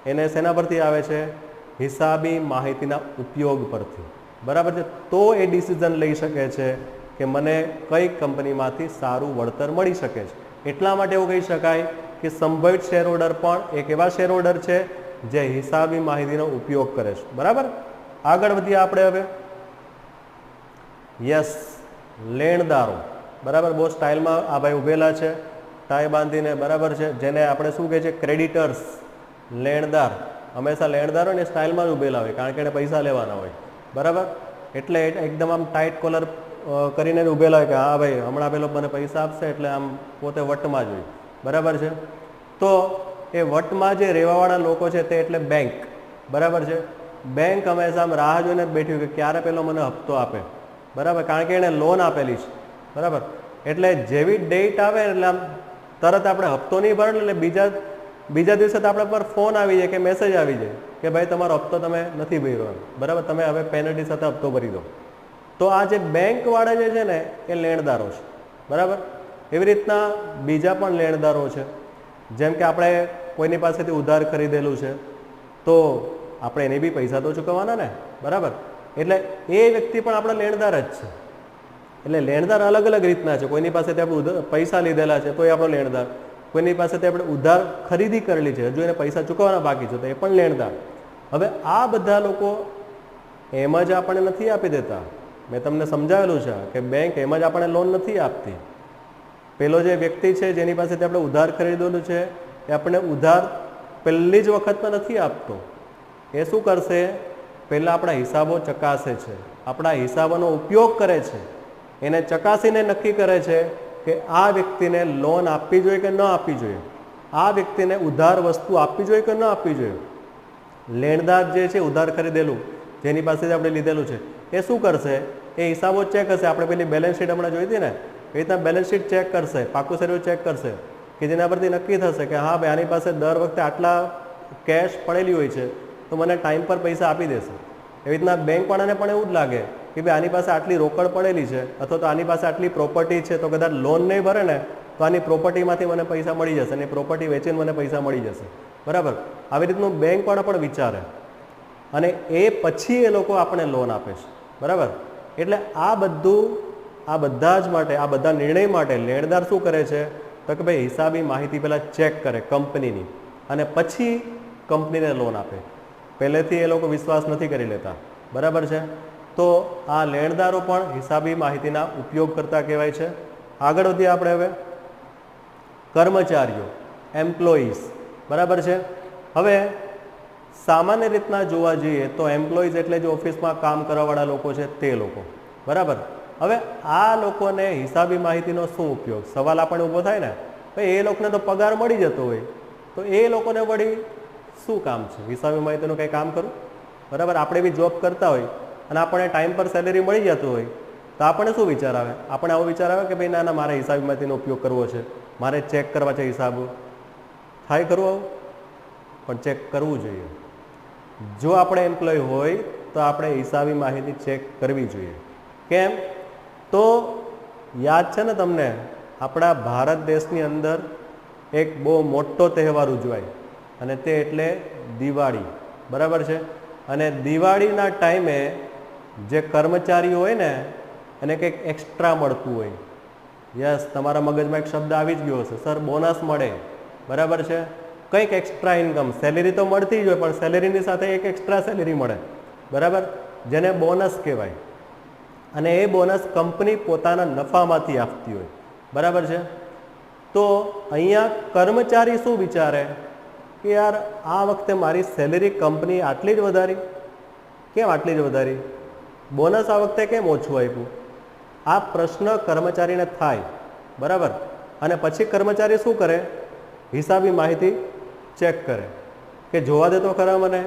એને શેના પરથી આવે છે? હિસાબી માહિતીના ઉપયોગ પરથી, બરાબર છે. તો એ ડિસિઝન લઈ શકે છે કે મને કઈ કંપનીમાંથી સારું વળતર મળી શકે છે. એટલા માટે એવું કહી શકાય કે સંભવિત શેર હોલ્ડર પણ એક એવા શેર હોલ્ડર છે જે હિસાબી માહિતીનો ઉપયોગ કરે છે, બરાબર. આગળ વધીએ આપણે હવે. યસ, લેણદારો, બરાબર. બહુ સ્ટાઇલમાં આ ભાઈ ઉભેલા છે, ટાઈ બાંધીને, બરાબર છે. જેને આપણે શું કહે છે? ક્રેડિટર્સ, લેણદાર. હંમેશા લેણદારો ને સ્ટાઇલમાં જ ઉભેલા હોય, કારણ કે એને પૈસા લેવાના હોય, બરાબર. એટલે એકદમ આમ ટાઈટ કોલર કરીને જ ઉભેલા હોય કે હા ભાઈ હમણાં પેલો મને પૈસા આપશે, એટલે આમ પોતે વટમાં જ હોય, બરાબર છે. તો એ વટમાં જે રહેવાવાળા લોકો છે તે એટલે બેંક, બરાબર છે. બેંક હંમેશા આમ રાહ જોઈને જ બેઠ્યું કે ક્યારે પેલો મને હપ્તો આપે, બરાબર. કારણ કે એણે લોન આપેલી છે, બરાબર. એટલે જેવી ડેટ આવે એટલે આમ તરત આપણે હપ્તો નહીં ભરે એટલે બીજા દિવસે તો આપણા પર ફોન આવી જાય કે મેસેજ આવી જાય કે ભાઈ તમારો હપ્તો તમે નથી ભર્યો, બરાબર. તમે હવે પેનલ્ટી સાથે હપ્તો ભરી દો. તો આ જે બેંકવાળા જે છે ને એ લેણદારો છે, બરાબર. એવી રીતના બીજા પણ લેણદારો છે. જેમ કે આપણે કોઈની પાસેથી ઉધાર ખરીદેલું છે તો આપણે એને બી પૈસા તો ચૂકવવાના ને, બરાબર. એટલે એ વ્યક્તિ પણ આપણા લેણદાર જ છે. એટલે લેણદાર અલગ અલગ રીતના છે. કોઈની પાસેથી આપણે પૈસા લીધેલા છે તો એ આપણો લેણદાર, કોઈની પાસેથી આપણે ઉધાર ખરીદી કરેલી છે, હજુ એને પૈસા ચૂકવવાના બાકી છે તો એ પણ લેણદાર. હવે આ બધા લોકો એમ જ આપણને નથી આપી દેતા. મેં તમને સમજાવેલું છે કે બેંક એમ જ આપણને લોન નથી આપતી. પેલો જે વ્યક્તિ છે જેની પાસેથી આપણે ઉધાર ખરીદેલું છે એ આપણને ઉધાર પહેલી જ વખતમાં નથી આપતો. એ શું કરશે? પહેલાં આપણા હિસાબો ચકાસે છે, આપણા હિસાબોનો ઉપયોગ કરે છે, એને ચકાસીને નક્કી કરે છે કે આ વ્યક્તિને લોન આપવી જોઈએ કે ન આપવી જોઈએ, આ વ્યક્તિને ઉધાર વસ્તુ આપવી જોઈએ કે ન આપવી જોઈએ. લેણદાર જે છે ઉધાર ખરીદેલું જેની પાસેથી આપણે લીધેલું છે એ શું કરશે? એ હિસાબો ચેક કરશે. આપણે પેલી બેલેન્સ શીટ હમણાં જોઈ હતી ને, એ રીતના બેલેન્સ શીટ ચેક કરશે, પાકું સર્વે ચેક કરશે કે જેના પરથી નક્કી થશે કે હા ભાઈ આની પાસે દર વખતે આટલા કેશ પડેલી હોય છે તો મને ટાઈમ પર પૈસા આપી દેશે. એવી રીતના બેંકવાળાને પણ એવું જ લાગે કે ભાઈ આની પાસે આટલી રોકડ પડેલી છે અથવા તો આની પાસે આટલી પ્રોપર્ટી છે તો કદાચ લોન નહીં ભરે ને તો આની પ્રોપર્ટીમાંથી મને પૈસા મળી જશે અને પ્રોપર્ટી વેચીને મને પૈસા મળી જશે, બરાબર. આવી રીતનું બેંકવાળા પણ વિચારે અને એ પછી એ લોકો આપણે લોન આપે છે, બરાબર. એટલે આ બધા જ માટે, આ બધા નિર્ણય માટે લેણદાર શું કરે છે તો કે ભાઈ હિસાબી માહિતી પહેલાં ચેક કરે કંપનીની અને પછી કંપનીને લોન આપે. પહેલેથી એ લોકો વિશ્વાસ નથી કરી લેતા, બરાબર છે. તો આ લેણદારો પણ હિસાબી માહિતીના ઉપયોગ કરતા કહેવાય છે. આગળ વધીએ આપણે હવે. કર્મચારીઓ, એમ્પ્લોઈઝ, બરાબર છે. હવે સામાન્ય રીતના જોવા જઈએ તો એમ્પ્લોઈઝ એટલે જે ઓફિસમાં કામ કરવાવાળા લોકો છે તે લોકો, બરાબર. હવે આ લોકોને હિસાબી માહિતીનો શું ઉપયોગ? સવાલ આપણને ઊભો થાય ને, ભાઈ એ લોકોને તો પગાર મળી જતો હોય તો એ લોકોને વળી શું કામ છે હિસાબી માહિતીનું કંઈ કામ કરું, બરાબર. આપણે બી જોબ કરતા હોય અને આપણને ટાઈમ પર સેલેરી મળી જતું હોય તો આપણને શું વિચાર આવે? આપણે આવો વિચાર આવે કે ભાઈ ના ના મારે હિસાબી માહિતીનો ઉપયોગ કરવો છે, મારે ચેક કરવા છે હિસાબો. થાય ખરું આવું? પણ ચેક કરવું જોઈએ. જો આપણે એમ્પ્લોય હોય તો આપણે હિસાબી માહિતી ચેક કરવી જોઈએ. કેમ? તો યાદ છે ને તમને, આપણા ભારત દેશની અંદર એક બહુ મોટો તહેવાર ઉજવાય અને તે એટલે દિવાળી, બરાબર છે. અને દિવાળીના ટાઈમે જે કર્મચારીઓ હોય ને એને કંઈક એક્સ્ટ્રા મળતું હોય. યસ, તમારા મગજમાં એક શબ્દ આવી જ ગયો હશે, સર બોનસ મળે, બરાબર છે. કંઈક એક્સ્ટ્રા ઇન્કમ, સેલેરી તો મળતી જ હોય પણ સેલેરીની સાથે એક એક્સ્ટ્રા સેલેરી મળે, બરાબર, જેને બોનસ કહેવાય. અને એ બોનસ કંપની પોતાના નફામાંથી આપતી હોય, બરાબર છે. તો અહીંયા કર્મચારી શું વિચારે કે યાર આ વખતે મારી સેલેરી કંપની આટલી જ વધારી, કેમ આટલી જ વધારી, બોનસ આ વખતે કેમ ઓછું આપ્યું? આ પ્રશ્ન કર્મચારીને થાય, બરાબર. અને પછી કર્મચારી શું કરે? હિસાબી માહિતી ચેક કરે કે જોવા દે તો ખરા મને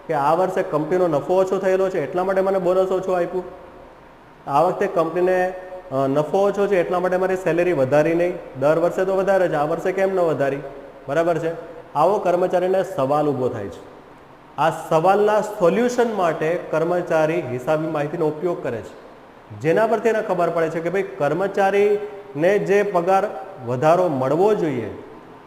કે આ વર્ષે કંપનીનો નફો ઓછો થયેલો છે એટલા માટે મને બોનસ ઓછું આપ્યું, આ વખતે કંપનીને નફો ઓછો છે એટલા માટે મારી સેલેરી વધારી નહીં, દર વર્ષે તો વધારે છે, આ વર્ષે કેમ ન વધારી, બરાબર છે. આવો કર્મચારીને સવાલ ઊભો થાય છે. આ સવાલના સોલ્યુશન માટે કર્મચારી હિસાબી માહિતીનો ઉપયોગ કરે છે, જેના પરથી એને ખબર પડે છે કે ભાઈ કર્મચારી ને જે પગાર વધારો મળવો જોઈએ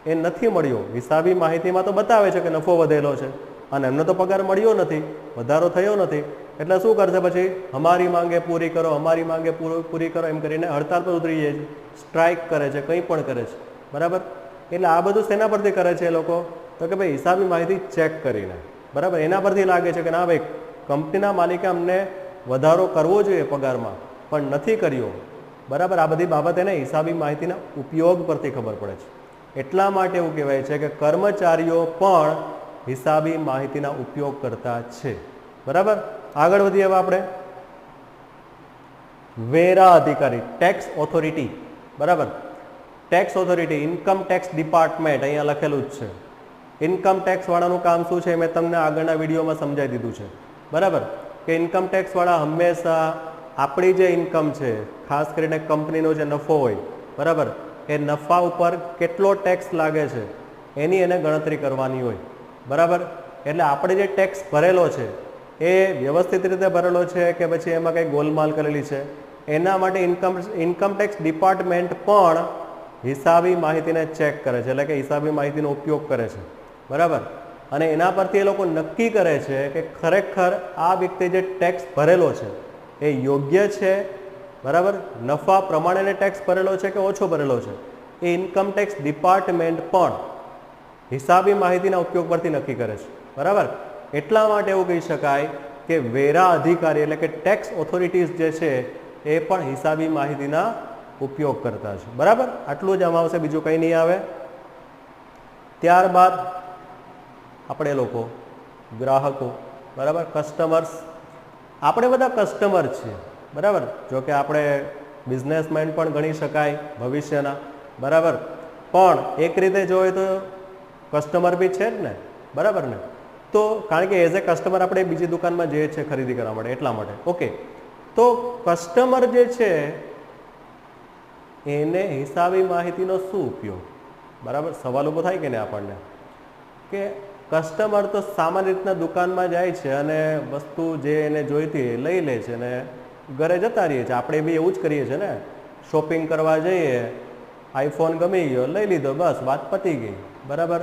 એ નથી મળ્યો. હિસાબી માહિતીમાં તો બતાવે છે કે નફો વધેલો છે અને એમને તો પગાર મળ્યો નથી, વધારો થયો નથી. એટલે શું કરશે પછી? અમારી માંગે પૂરી કરો, અમારી માંગે પૂરી કરો એમ કરીને હડતાલ પર ઉતરી જાય છે, સ્ટ્રાઇક કરે છે, કંઈ પણ કરે છે. બરાબર? એટલે આ બધું શેના પરથી કરે છે એ લોકો? તો કે ભાઈ હિસાબી માહિતી ચેક કરીને, બરાબર, એના પરથી લાગે છે કે ના ભાઈ કંપનીના માલિકે અમને વધારો કરવો જોઈએ પગારમાં પણ નથી કર્યો. બરાબર? આ બધી બાબત એને હિસાબી માહિતીના ઉપયોગ પરથી ખબર પડે છે. એટલા માટે એવું કહેવાય છે કે કર્મચારીઓ પણ હિસાબી માહિતીના ઉપયોગ કરતા છે. બરાબર? આગળ વધીએ હવે આપણે. વેરા અધિકારી, ટેક્સ ઓથોરિટી. બરાબર? Tax authority, income tax department અહીંયા લખેલું જ છે. ઇન્કમ ટેક્સ વાળાનું કામ શું છે મેં તમને આગળના વિડીયોમાં સમજાવી દીધું છે. બરાબર? કે ઇન્કમ ટેક્સ વાળા હંમેશા આપણી જે ઇન્કમ છે, ખાસ કરીને કંપનીનો જે નફો હોય, બરાબર, એ નફા ઉપર કેટલો ટેક્સ લાગે છે એની એને ગણતરી કરવાની હોય. બરાબર? એટલે આપણે જે ટેક્સ ભરેલો છે એ વ્યવસ્થિત રીતે ભરેલો છે કે પછી એમાં કંઈ ગોલમાલ કરેલી છે, એના માટે ઇન્કમ ટેક્સ ડિપાર્ટમેન્ટ પણ હિસાબી માહિતીને ચેક કરે છે, એટલે કે હિસાબી માહિતીનો ઉપયોગ કરે છે. બરાબર? અને એના પરથી એ લોકો નક્કી કરે છે કે ખરેખર આ વ્યક્તિ જે ટેક્સ ભરેલો છે એ યોગ્ય છે, બરાબર, નફા પ્રમાણેને ટેક્સ ભરેલો છે કે ઓછો ભરેલો છે. એ ઇન્કમ ટેક્સ ડિપાર્ટમેન્ટ પણ હિસાબી માહિતીના ઉપયોગ પરથી નક્કી કરે છે. બરાબર? એટલા માટે એવું કહી શકાય કે વેરા અધિકારી એટલે કે ટેક્સ ઓથોરિટીઝ જે છે એ પણ હિસાબી માહિતીના ઉપયોગ કરતા છે. બરાબર? આટલું જ આમાં આવશે, બીજું કંઈ નહીં આવે. ત્યારબાદ આપણે લોકો ગ્રાહકો, બરાબર, કસ્ટમર્સ. આપણે બધા કસ્ટમર છીએ. બરાબર? જો કે આપણે બિઝનેસમેન પણ ગણી શકાય ભવિષ્યના. બરાબર? પણ એક રીતે જોઈએ તો કસ્ટમર બી છે જ ને. બરાબર ને? તો કારણ કે એઝ એ કસ્ટમર આપણે બીજી દુકાનમાં જઈએ છીએ ખરીદી કરવા માટે, એટલા માટે. ઓકે, તો કસ્ટમર જે છે એને હિસાબી માહિતીનો શું ઉપયોગ? બરાબર? સવાલ ઊભો થાય કે નહીં આપણને કે કસ્ટમર તો સામાન્ય રીતના દુકાનમાં જાય છે અને વસ્તુ જે એને જોઈતી એ લઈ લે છે અને ઘરે જતા રહીએ છીએ. આપણે બી એવું જ કરીએ છીએ ને. શોપિંગ કરવા જઈએ, આઈફોન ગમી ગયો, લઈ લીધો, બસ વાત પતી ગઈ. બરાબર?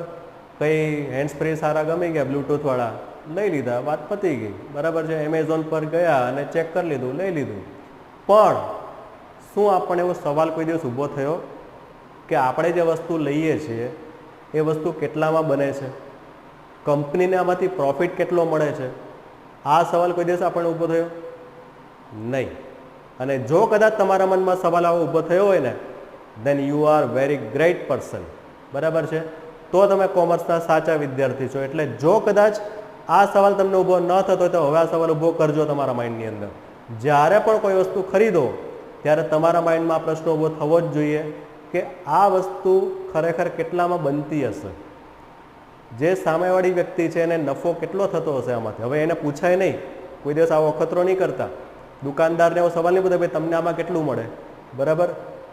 કંઈ હેન્ડ્સ ફ્રી સારા ગમી ગયા બ્લૂટૂથવાળા, લઈ લીધા, વાત પતી ગઈ. બરાબર છે? એમેઝોન પર ગયા અને ચેક કરી લીધું, લઈ લીધું. પણ શું આપણને એવો સવાલ કોઈ દિવસ ઊભો થયો કે આપણે જે વસ્તુ લઈએ છીએ એ વસ્તુ કેટલામાં બને છે? કંપનીને આમાંથી પ્રોફિટ કેટલો મળે છે? આ સવાલ કોઈ દિવસ આપણને ઊભો થયો નહીં. અને જો કદાચ તમારા મનમાં સવાલ આવો ઊભો થયો હોય ને, then you are very great person. બરાબર છે? તો તમે કોમર્સના સાચા વિદ્યાર્થી છો. એટલે જો કદાચ આ સવાલ તમને ઊભો ન થતો હોય તો હવે આ સવાલ ઊભો કરજો તમારા માઇન્ડની અંદર. જ્યારે પણ કોઈ વસ્તુ ખરીદો ત્યારે તમારા માઇન્ડમાં આ પ્રશ્ન ઊભો થવો જ જોઈએ કે આ વસ્તુ ખરેખર કેટલામાં બનતી હશે? જે સામેવાળી વ્યક્તિ છે એને નફો કેટલો થતો હશે આમાંથી? હવે એને પૂછાય નહીં, કોઈ દિવસ આવો અખતરો નહીં કરતા. દુકાનદારને એવો સવાલ નહીં પૂછે ભાઈ તમને આમાં કેટલું મળે? બરાબર?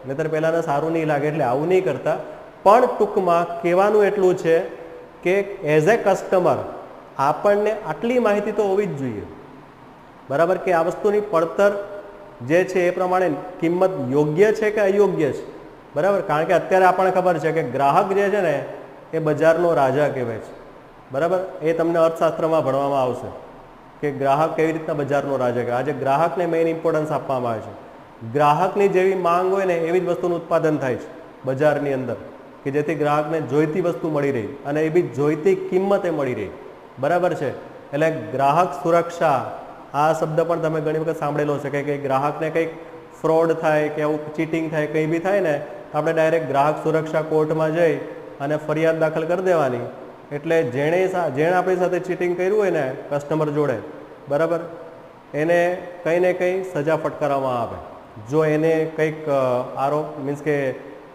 નહીંતર પહેલાંને સારું નહીં લાગે, એટલે આવું નહીં કરતા. પણ ટૂંકમાં કહેવાનું એટલું છે કે એઝ એ કસ્ટમર આપણને આટલી માહિતી તો હોવી જ જોઈએ. બરાબર? કે આ વસ્તુની પડતર જે છે એ પ્રમાણે કિંમત યોગ્ય છે કે અયોગ્ય છે. બરાબર? કારણ કે અત્યારે આપણને ખબર છે કે ગ્રાહક જે છે ને એ બજારનો રાજા કહેવાય છે. બરાબર? એ તમને અર્થશાસ્ત્રમાં ભણવામાં આવશે કે ગ્રાહક કેવી રીતના બજારનો રાજા કહેવાય. આજે ગ્રાહકને મેઇન ઇમ્પોર્ટન્સ આપવામાં આવે છે. ગ્રાહકની જેવી માંગ હોય ને એવી જ વસ્તુનું ઉત્પાદન થાય છે બજારની અંદર, કે જેથી ગ્રાહકને જોઈતી વસ્તુ મળી રહી અને એ બી જોઈતી કિંમતે મળી રહી. બરાબર છે? એટલે ગ્રાહક સુરક્ષા આ શબ્દ પણ તમે ઘણી વખત સાંભળેલો છે કે ગ્રાહકને કંઈક ફ્રોડ થાય કે આવું ચીટિંગ થાય, કંઈ બી થાય ને આપણે ડાયરેક્ટ ગ્રાહક સુરક્ષા કોર્ટમાં જઈ અને ફરિયાદ દાખલ કરી દેવાની. એટલે જેણે આપણી સાથે ચીટિંગ કર્યું હોય ને કસ્ટમર જોડે, બરાબર, એને કંઈ ને કંઈ સજા ફટકારવામાં આવે જો એને કંઈક આરોપ મીન્સ કે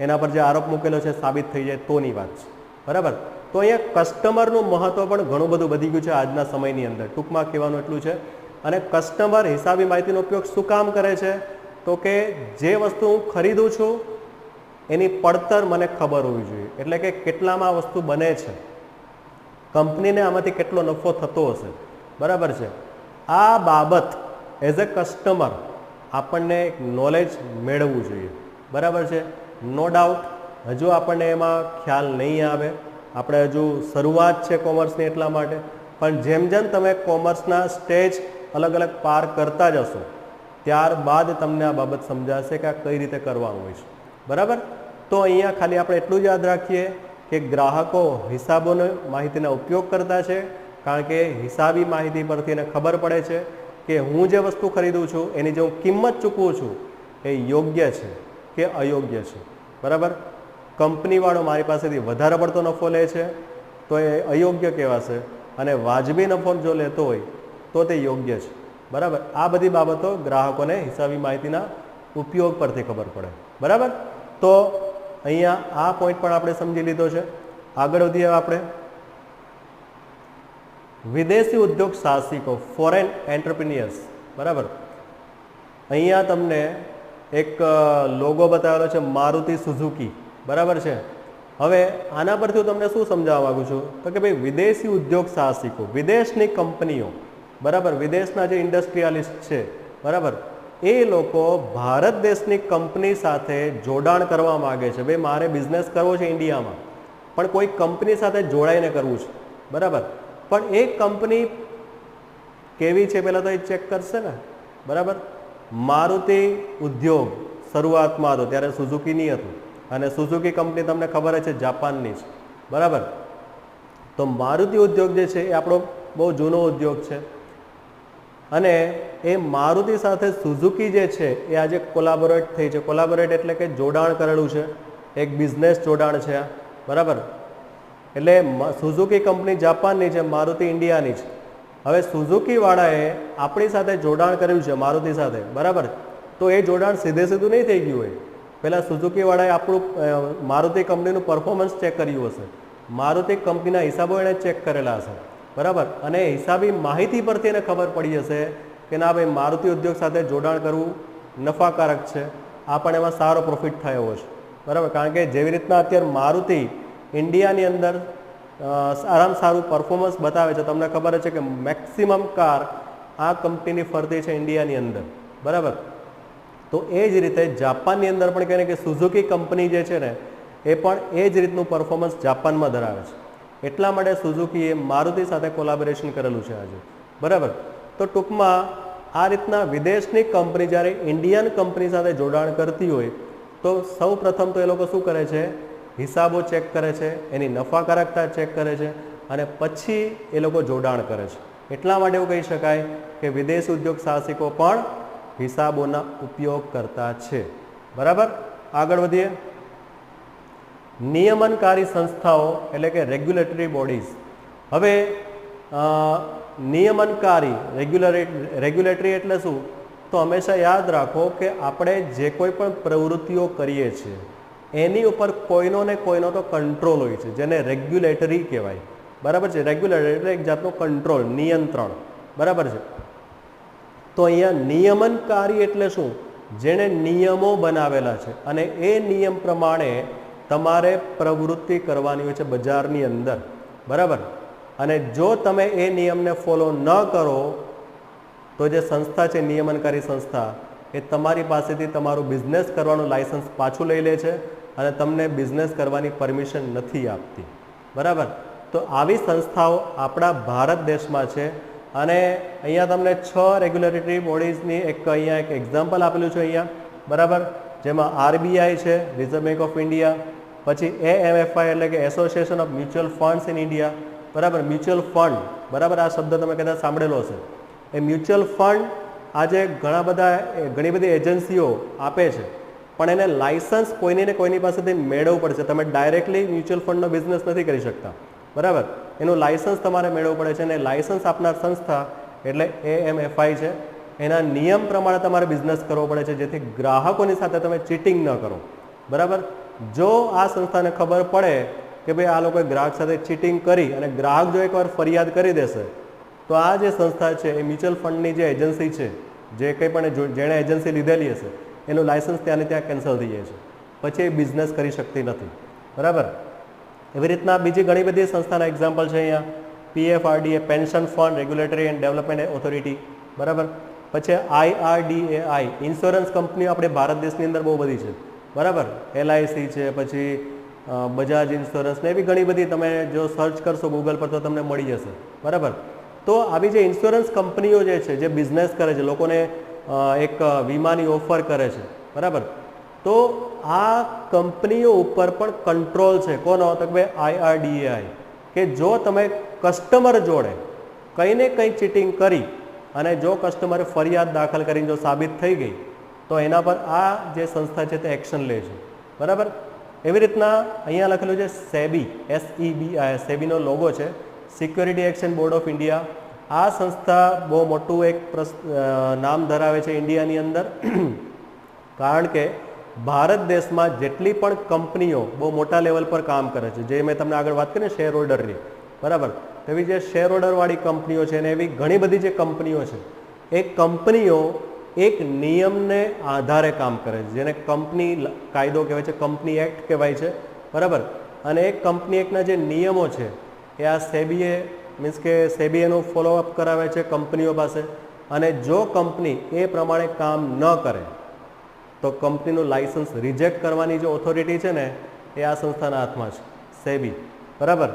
એના પર જે આરોપ મૂકેલો છે સાબિત થઈ જાય તોની વાત છે. બરાબર? તો અહીંયા કસ્ટમરનું મહત્વ પણ ઘણું બધું વધી ગયું છે આજના સમયની અંદર. ટૂંકમાં કહેવાનું એટલું છે. અને કસ્ટમર હિસાબી માહિતીનો ઉપયોગ શું કામ કરે છે? તો કે જે વસ્તુ હું ખરીદું છું એની પડતર મને ખબર હોવી જોઈએ. એટલે કે કેટલામાં વસ્તુ બને છે, કંપનીને આમાંથી કેટલો નફો થતો હશે. બરાબર છે? આ બાબત એઝ એ કસ્ટમર આપણને એક નોલેજ મેળવવું જોઈએ. બરાબર છે. નો ડાઉટ હજુ આપણને એમાં ખ્યાલ નહીં આવે, આપણે હજુ શરૂઆત છે કોમર્સની એટલા માટે, પણ જેમ જેમ તમે કોમર્સના સ્ટેજ અલગ અલગ પાર કરતા જશો ત્યારબાદ તમને આ બાબત સમજાશે કે આ કઈ રીતે કરવાનું હોય છે. બરાબર. તો અહીંયા ખાલી આપણે એટલું જ યાદ રાખીએ કે ગ્રાહકો હિસાબોની માહિતીના ઉપયોગ કરતા છે, કારણ કે હિસાબી માહિતી પરથી એને ખબર પડે છે કે હું જે વસ્તુ ખરીદું છું એની જે હું કિંમત ચૂકવું છું એ યોગ્ય છે કે અયોગ્ય છે. બરાબર. કંપનીવાળો મારી પાસેથી વધારે પડતો નફો લે છે તો એ અયોગ્ય કહેવાશે, અને વાજબી નફો જો લેતો હોય તો તે યોગ્ય છે. બરાબર. આ બધી બાબતો ગ્રાહકોને હિસાબી માહિતીના ઉપયોગ પરથી ખબર પડે. બરાબર. તો અહીંયા આ પોઈન્ટ પણ આપણે સમજી લીધો છે. આગળ વધીએ આપણે. વિદેશી ઉદ્યોગ સાહસિકો, ફોરેન એન્ટરપ્રિન્યોર્સ. બરાબર. અહીંયા તમને એક લોગો બતાવેલો છે મારુતિ સુઝુકી. બરાબર છે. હવે આના પરથી હું તમને શું સમજાવવા માંગુ છું તો કે ભાઈ વિદેશી ઉદ્યોગ સાહસિકો, વિદેશની કંપનીઓ, બરાબર, વિદેશના જે ઇન્ડસ્ટ્રીયાલિસ્ટ છે, બરાબર, એ લોકો ભારત દેશની કંપની સાથે જોડાણ કરવા માગે છે. ભાઈ મારે બિઝનેસ કરવો છે ઇન્ડિયામાં, પણ કોઈ કંપની સાથે જોડાઈને કરવું છે. બરાબર. પણ એ કંપની કેવી છે પહેલાં તો એ ચેક કરશે ને. બરાબર. મારુતિ ઉદ્યોગ શરૂઆતમાં હતો ત્યારે સુઝુકી નહીં હતું, અને સુઝુકી કંપની તમને ખબર છે જાપાનની છે. બરાબર. તો મારુતિ ઉદ્યોગ જે છે એ આપણો બહુ જૂનો ઉદ્યોગ છે, અને એ મારુતિ સાથે સુઝુકી જે છે એ આજે કોલાબોરેટ થઈ છે. કોલાબોરેટ એટલે કે જોડાણ કરેલું છે, એક બિઝનેસ જોડાણ છે. બરાબર. એટલે સુઝુકી કંપની જાપાનની છે, મારુતિ ઇન્ડિયાની છે. હવે સુઝુકીવાળાએ આપણી સાથે જોડાણ કર્યું છે મારુતિ સાથે. બરાબર. તો એ જોડાણ સીધે સીધું નહીં થઈ ગયું હોય. પહેલાં સુઝુકીવાળાએ આપણું મારુતિ કંપનીનું પરફોર્મન્સ ચેક કર્યું હશે, મારુતિ કંપનીના હિસાબો એણે ચેક કરેલા હશે. બરાબર. અને હિસાબી માહિતી પરથી એને ખબર પડી હશે કે ના ભાઈ મારુતિ ઉદ્યોગ સાથે જોડાણ કરવું નફાકારક છે, આ પણ એમાં સારો પ્રોફિટ થયો છે. બરાબર. કારણ કે જેવી રીતના અત્યારે મારુતિ ઇન્ડિયાની અંદર સારામાં સારું પરફોર્મન્સ બતાવે છે, તમને ખબર છે કે મેક્સિમમ કાર આ કંપનીની ફરતી છે ઇન્ડિયાની અંદર. બરાબર. તો એ જ રીતે જાપાનની અંદર પણ કહે કે સુઝુકી કંપની જે છે ને એ પણ એ જ રીતનું પરફોર્મન્સ જાપાનમાં ધરાવે છે. એટલા માટે સુઝુકીએ મારુતિ સાથે કોલાબોરેશન કરેલું છે આજે. બરાબર. તો ટૂંકમાં આ રીતના વિદેશની કંપની જ્યારે ઇન્ડિયન કંપની સાથે જોડાણ કરતી હોય તો સૌ પ્રથમ તો એ લોકો શું કરે છે, હિસાબો ચેક કરે છે, એની નફાકારકતા ચેક કરે છે, અને પછી એ લોકો જોડાણ કરે છે. એટલા માટે એવું કહી શકાય કે વિદેશ ઉદ્યોગ સાહસિકો પણ હિસાબોના ઉપયોગ કરતા છે. બરાબર. આગળ વધીએ. નિયમનકારી સંસ્થાઓ એટલે કે રેગ્યુલેટરી બોડીઝ. હવે નિયમનકારી રેગ્યુલેટરી એટલે શું, તો હંમેશા યાદ રાખો કે આપણે જે કોઈ પણ પ્રવૃત્તિઓ કરીએ છીએ એની ઉપર કોઈનો ને કોઈનો તો કંટ્રોલ હોય છે, જેને રેગ્યુલેટરી કહેવાય. બરાબર છે. રેગ્યુલેટરી એટલે એક જાતનો કંટ્રોલ, નિયંત્રણ. બરાબર છે. તો અહીંયા નિયમનકારી એટલે શું, જેણે નિયમો બનાવેલા છે અને એ નિયમ પ્રમાણે તમારે પ્રવૃત્તિ કરવાની હોય છે બજારની અંદર. બરાબર. અને જો તમે એ નિયમને ફોલો ન કરો તો જે સંસ્થા છે નિયમનકારી સંસ્થા એ તમારી પાસેથી તમારું બિઝનેસ કરવાનું લાયસન્સ પાછું લઈ લે છે અને તમને બિઝનેસ કરવાની પરમિશન નથી આપતી. બરાબર. તો આવી સંસ્થાઓ આપણા ભારત દેશમાં છે, અને અહીંયા તમને 6 રેગ્યુલેટરી બોડીઝની અહીંયા એક એક્ઝામ્પલ આપેલું છે અહીંયા. બરાબર. જેમાં આરબીઆઈ છે, રિઝર્વ બેંક ઓફ ઇન્ડિયા, પછી એએમએફઆઈ એટલે કે association of mutual funds in India. બરાબર. મ્યુચ્યુઅલ ફંડ, બરાબર, આ શબ્દ તમે કદાચ સાંભળેલો હશે. એ મ્યુચ્યુઅલ ફંડ આજે ઘણી બધી એજન્સીઓ આપે છે, પણ એને લાયસન્સ કોઈની ને કોઈની પાસેથી મેળવવું પડશે. તમે ડાયરેક્ટલી મ્યુચ્યુઅલ ફંડનો બિઝનેસ નથી કરી શકતા. બરાબર. એનું લાયસન્સ તમારે મેળવવું પડે છે, અને લાયસન્સ આપનાર સંસ્થા એટલે એએમએફઆઈ છે. એના નિયમ પ્રમાણે તમારે બિઝનેસ કરવો પડે છે, જેથી ગ્રાહકોની સાથે તમે ચીટિંગ ન કરો. બરાબર. જો આ સંસ્થાને ખબર પડે કે ભાઈ આ લોકોએ ગ્રાહક સાથે ચીટિંગ કરી અને ગ્રાહક જો એકવાર ફરિયાદ કરી દેશે તો આ જે સંસ્થા છે એ મ્યુચ્યુઅલ ફંડની જે એજન્સી છે, જે કંઈ પણ જેણે એજન્સી લીધેલી હશે એનું લાયસન્સ ત્યાંને ત્યાં કેન્સલ થઈ જાય છે, પછી એ બિઝનેસ કરી શકતી નથી. બરાબર. એવી રીતના બીજી ઘણી બધી સંસ્થાના એક્ઝામ્પલ છે અહીંયા. PFRDA, pension fund regulatory and development authority. બરાબર. પછી આઈઆરડીએઆઈ, ઇન્સ્યોરન્સ કંપનીઓ આપણે ભારત દેશની અંદર બહુ બધી છે. બરાબર, LIC છે, પછી બજાજ ઇન્સ્યોરન્સ ને એવી ઘણી બધી તમે જો સર્ચ કરશો ગૂગલ પર તો તમને મળી જશે. બરાબર, તો આવી જે ઇન્સ્યોરન્સ કંપનીઓ જે છે, જે બિઝનેસ કરે છે, લોકોને એક વીમાની ઓફર કરે છે, બરાબર, તો આ કંપનીઓ ઉપર પણ કંટ્રોલ છે. કોનો? તો કે ભાઈ IRDAI, કે જો તમે કસ્ટમર જોડે કંઈ ને કંઈ ચીટિંગ કરી અને જો કસ્ટમરે ફરિયાદ દાખલ કરીને જો સાબિત થઈ ગઈ તો એના પર આ જે સંસ્થા છે તે એક્શન લે છે. બરાબર, એવી રીતના અહીંયા લખેલું છે SEBI, SEBI, SEBIનો લોગો છે, security action board of India. આ સંસ્થા બહુ મોટું એક નામ ધરાવે છે ઇન્ડિયાની અંદર, કારણ કે ભારત દેશમાં જેટલી પણ કંપનીઓ બહુ મોટા લેવલ પર કામ કરે છે, જે મેં તમને આગળ વાત કરી ને શેર હોલ્ડરની, બરાબર, એવી જે શેર હોલ્ડરવાળી કંપનીઓ છે ને એવી ઘણી બધી જે કંપનીઓ છે, એ કંપનીઓ એક નિયમને આધારે કામ કરે છે, જેને કંપની કાયદો કહેવાય છે, કંપની એક્ટ કહેવાય છે. બરાબર, અને એ કંપની એક્ટના જે નિયમો છે એ આ સેબીએ મીન્સ કે સેબી એનું ફોલોઅપ કરાવે છે કંપનીઓ પાસે, અને જો કંપની એ પ્રમાણે કામ ન કરે તો કંપનીનું લાયસન્સ રિજેક્ટ કરવાની જે ઓથોરિટી છે ને એ આ સંસ્થાના હાથમાં છે, સેબી. બરાબર,